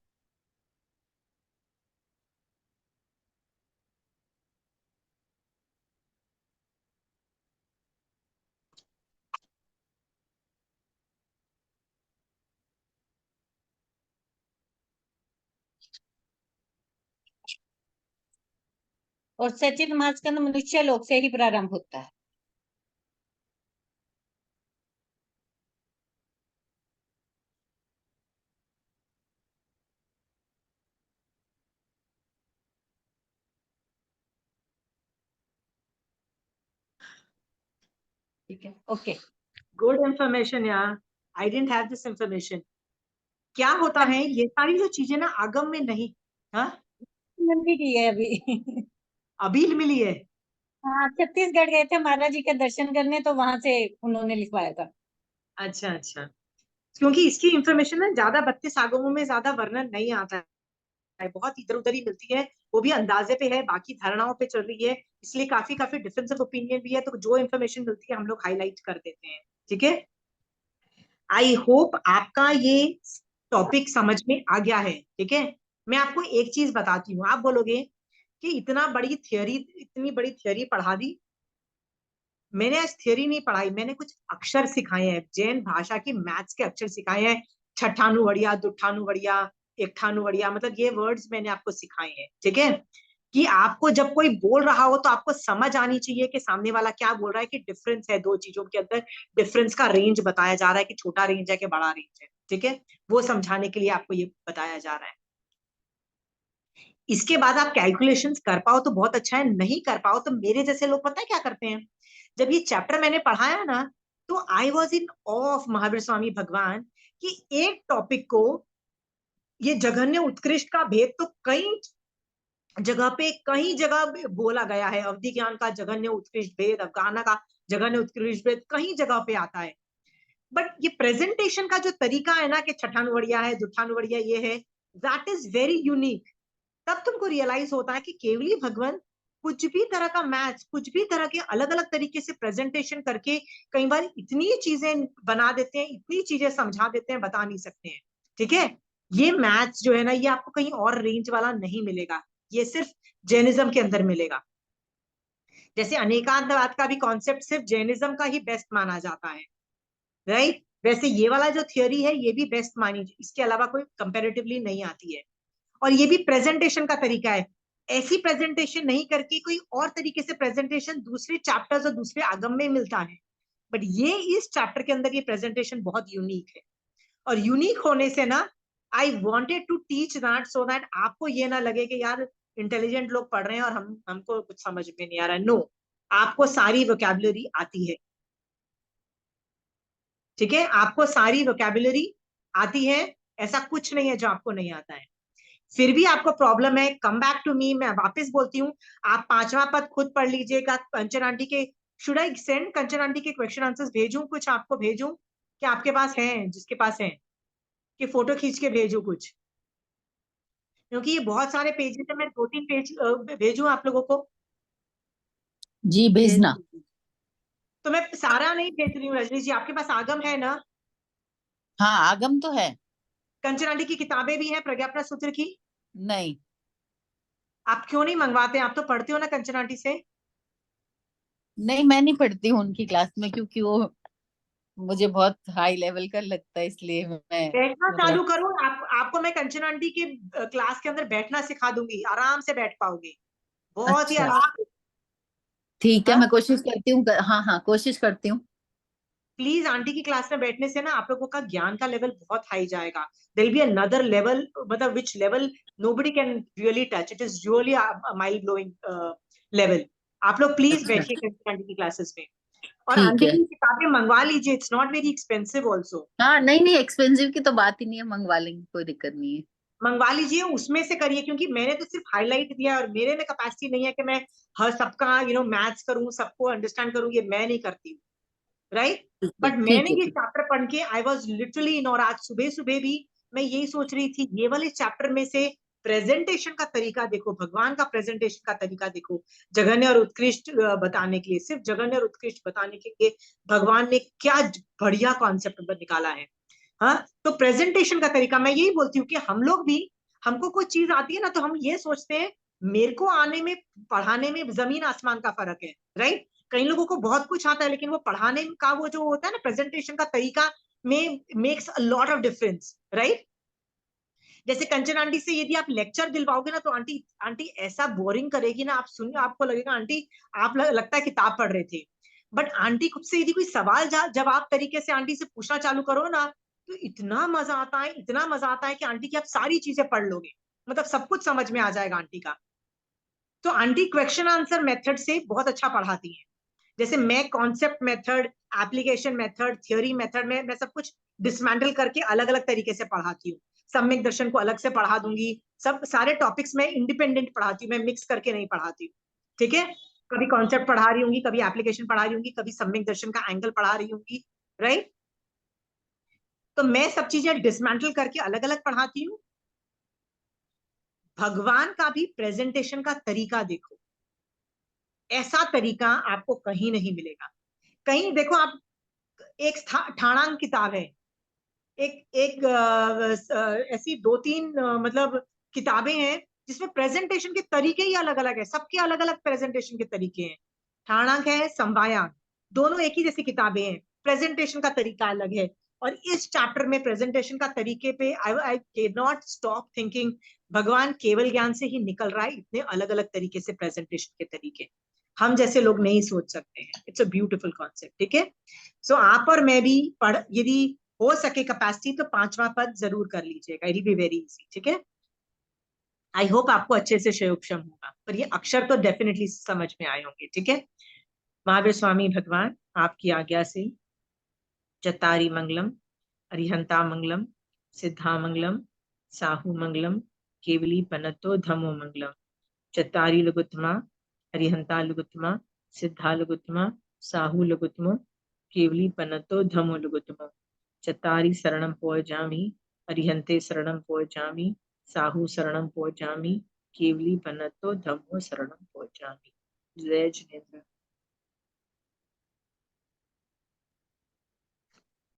और सचित महास्कंध मनुष्य लोक से ही प्रारंभ होता है। ठीक है, ओके। गुड इंफॉर्मेशन यार, आई डेंट हैव दिस इंफॉर्मेशन। क्या होता है ये सारी जो चीजें ना आगम में नहीं, हाँ मंदिर की है अभी। अभी मिली है। हाँ, छत्तीसगढ़ गए थे महाराज जी के दर्शन करने, तो वहां से उन्होंने लिखवाया था। अच्छा अच्छा, क्योंकि इसकी इंफॉर्मेशन ना ज्यादा 32 आगमों में ज्यादा वर्णन नहीं आता है, बहुत इधर उधर ही मिलती है, वो भी अंदाजे पे है, बाकी धारणाओं पे चल रही है, इसलिए काफी काफी डिफरेंस ऑफ ओपिनियन भी है, तो जो इंफॉर्मेशन मिलती है हम लोग हाईलाइट कर देते हैं। ठीक है, आई होप आपका ये टॉपिक समझ में आ गया है। ठीक है, मैं आपको एक चीज बताती हूँ, आप बोलोगे कि इतनी बड़ी थियोरी पढ़ा दी। मैंने आज थियोरी नहीं पढ़ाई, मैंने कुछ अक्षर सिखाए हैं, जैन भाषा की मैथ्स के अक्षर सिखाए हैं, छठानुवड़िया, दुठानुवड़िया, एकठानुवड़िया, मतलब ये वर्ड्स मैंने आपको सिखाए हैं। ठीक है, कि आपको जब कोई बोल रहा हो तो आपको समझ आनी चाहिए कि सामने वाला क्या बोल रहा है, कि डिफरेंस है दो चीजों के अंदर, डिफरेंस का रेंज बताया जा रहा है कि छोटा रेंज है कि बड़ा रेंज है। ठीक है, वो समझाने के लिए आपको ये बताया जा रहा है। इसके बाद आप कैलकुलेशंस कर पाओ तो बहुत अच्छा है, नहीं कर पाओ तो मेरे जैसे लोग पता है क्या करते हैं, जब ये चैप्टर मैंने पढ़ाया ना तो I was in of Mahavir Swami Bhagwan कि एक टॉपिक को, ये जघन्य उत्कृष्ट का भेद तो कई जगह बोला गया है, अवधि ज्ञान का जघन्य उत्कृष्ट भेद, अवगाहना का जघन्य उत्कृष्ट भेद कई जगह पे आता है, बट ये प्रेजेंटेशन का जो तरीका है ना कि छठानुवड़िया है, जुठानुवड़िया ये है, दैट इज वेरी यूनिक। तब तुमको रियलाइज होता है कि केवली भगवान कुछ भी तरह का मैथ्स, कुछ भी तरह के अलग अलग तरीके से प्रेजेंटेशन करके कई बार इतनी चीजें बना देते हैं, इतनी चीजें समझा देते हैं, बता नहीं सकते हैं। ठीक है, ये मैथ्स जो है ना ये आपको कहीं और रेंज वाला नहीं मिलेगा, ये सिर्फ जैनिज्म के अंदर मिलेगा। जैसे अनेकांतवाद का भी कॉन्सेप्ट सिर्फ जैनिज्म का ही बेस्ट माना जाता है, राइट? वैसे ये वाला जो थियोरी है ये भी बेस्ट मानी, इसके अलावा कोई कंपैरेटिवली नहीं आती है। और ये भी प्रेजेंटेशन का तरीका है, ऐसी प्रेजेंटेशन नहीं करके कोई और तरीके से प्रेजेंटेशन दूसरे चैप्टर्स और दूसरे आगम में मिलता है, बट ये इस चैप्टर के अंदर ये प्रेजेंटेशन बहुत यूनिक है। और यूनिक होने से ना I wanted to teach that, so that आपको ये ना लगे कि यार इंटेलिजेंट लोग पढ़ रहे हैं और हमको कुछ समझ में नहीं आ रहा है। नो, आपको सारी वोकैबुलरी आती है। ठीक है, आपको सारी वोकैबुलरी आती है, ऐसा कुछ नहीं है जो आपको नहीं आता है। फिर भी आपको प्रॉब्लम है, कम बैक टू मी, मैं वापस बोलती हूँ, आप 5वां पद खुद पढ़ लीजिएगा। कंचन आंटी के, should I send Kanchan aunty के क्वेश्चन आंसर्स भेजूं, कुछ आपको भेजूं कि आपके पास है, जिसके पास है कि फोटो खींच के भेजूं कुछ, क्योंकि ये बहुत सारे पेजेस है, मैं 2-3 पेज भेजूं आप लोगों को। जी भेजना। तो मैं सारा नहीं भेज रही हूँ रजनी जी, आपके पास आगम है ना? हाँ आगम तो है। कंचन आंटी की किताबें भी हैं प्रज्ञापना सूत्र की? नहीं आप क्यों नहीं मंगवाते? आप तो पढ़ते हो ना कंचन आंटी से। नहीं, मैं नहीं पढ़ती हूँ उनकी क्लास में, क्योंकि वो मुझे बहुत हाई लेवल का लगता है, इसलिए मैं बैठना चालू मतलब। करो, आपको मैं कंचन आंटी के क्लास के अंदर बैठना सिखा दूंगी, आराम से बैठ पाओगे, बहुत ही अच्छा आराम से। ठीक है, हाँ, मैं कोशिश करती हूँ। हाँ हाँ कोशिश करती हूँ। प्लीज आंटी की क्लास में बैठने से ना आप लोगों का ज्ञान का लेवल बहुत हाई जाएगा। देयर बी अनदर लेवल, मतलब which level nobody can really touch, it is really mind blowing level. आप लोग प्लीज अच्छा बैठिए कंचन आंटी की क्लासेस में, और ठीक आंटी है। की किताबें मंगवा लीजिए, it's not very expensive also. हाँ नहीं नहीं, एक्सपेंसिव की तो बात ही नहीं है, मंगवा लेंगे, कोई दिक्कत नहीं है। मंगवा लीजिए, उसमें से करिए, क्योंकि मैंने तो सिर्फ हाईलाइट दिया और मेरे में कैपेसिटी नहीं है कि मैं हर सबका मैथ्स करूं, सबको अंडरस्टैंड करूं, ये मैं नहीं करती हूँ, राइट? बट ठीक मैंने है ये ठीक। चैप्टर पढ़ के आई वॉज लिटरली इन, और आज सुबह सुबह भी मैं यही सोच रही थी, ये वाले चैप्टर में से प्रेजेंटेशन का तरीका देखो, भगवान का प्रेजेंटेशन का तरीका देखो, जघन्य और उत्कृष्ट बताने के लिए, सिर्फ जघन्य और उत्कृष्ट बताने के लिए भगवान ने क्या बढ़िया कॉन्सेप्ट निकाला है। हाँ, तो प्रेजेंटेशन का तरीका, मैं यही बोलती हूँ कि हम लोग भी, हमको कोई चीज आती है ना तो हम ये सोचते हैं मेरे को आने में, पढ़ाने में जमीन आसमान का फर्क है, राइट। कई लोगों को बहुत कुछ आता है लेकिन वो पढ़ाने का वो जो होता है ना प्रेजेंटेशन का तरीका में makes a lot of difference, right. जैसे कंचन आंटी से यदि आप लेक्चर दिलवाओगे ना तो आंटी आंटी ऐसा बोरिंग करेगी ना, आप सुनिए आपको लगेगा आंटी आप लगता है किताब पढ़ रहे थे। बट आंटी खुद से यदि कोई सवाल जवाब तरीके से आंटी से पूछना चालू करो ना तो इतना मजा आता है, इतना मजा आता है कि आंटी की आप सारी चीजें पढ़ लोगे, मतलब सब कुछ समझ में आ जाएगा आंटी का। तो आंटी क्वेश्चन आंसर मेथड से बहुत अच्छा पढ़ाती है। जैसे मैं concept method, application method, theory method में मैं सब कुछ डिसमेंटल करके अलग अलग तरीके से पढ़ाती हूँ। सम्यक दर्शन को अलग से पढ़ा दूंगी, सब सारे टॉपिक्स में इंडिपेंडेंट पढ़ाती हूँ, मैं मिक्स करके नहीं पढ़ाती हूँ, ठीक है। कभी कॉन्सेप्ट पढ़ा रही होंगी, कभी एप्लीकेशन पढ़ा रही होंगी, कभी सम्यक दर्शन का एंगल पढ़ा रही होंगी, राइट। तो मैं सब चीजें डिसमेंटल करके अलग अलग पढ़ाती हूँ। भगवान का भी प्रेजेंटेशन का तरीका देखो, ऐसा तरीका आपको कहीं नहीं मिलेगा। कहीं देखो आप, एक ठाणांग किताब है, एक एक ऐसी 2-3 मतलब किताबें हैं जिसमें प्रेजेंटेशन के तरीके ही अलग अलग है, सबके अलग अलग प्रेजेंटेशन के तरीके हैं। ठाणांग है, संवायांग, दोनों एक ही जैसी किताबें हैं, प्रेजेंटेशन का तरीका अलग है। और इस चैप्टर में प्रेजेंटेशन का तरीके पे I can not stop thinking, भगवान केवल ज्ञान से ही निकल रहा है, इतने अलग अलग तरीके से प्रेजेंटेशन के तरीके हम जैसे लोग नहीं सोच सकते हैं। इट्स अ ब्यूटीफुल कॉन्सेप्ट, ठीक है। सो आप और मैं भी यदि हो सके कैपेसिटी तो 5वां पद जरूर कर लीजिएगा, it will be very easy, ठीक है। आई होप आपको अच्छे से शयोपशम होगा, पर ये अक्षर तो डेफिनेटली समझ में आए होंगे, ठीक है। महावीर स्वामी भगवान आपकी आज्ञा से चतारी मंगलम, अरिहंता मंगलम, सिद्धा मंगलम, साहू मंगलम, केवली पनतो धमो मंगलम। चतारी लघुत्तमा, अरिहंता लघुत्तमा, सिद्धा लघुत्तमा, साहू लघुत्तमो, केवली पनतो धमो लघुत्तमो। चतारी शरणम पोयजामि, अरिहंते शरणम पोयजामि, साहू शरणम पोयजामि, केवली पनतो धम्मो शरणम पोयजामि। जय जिनेन्द्र।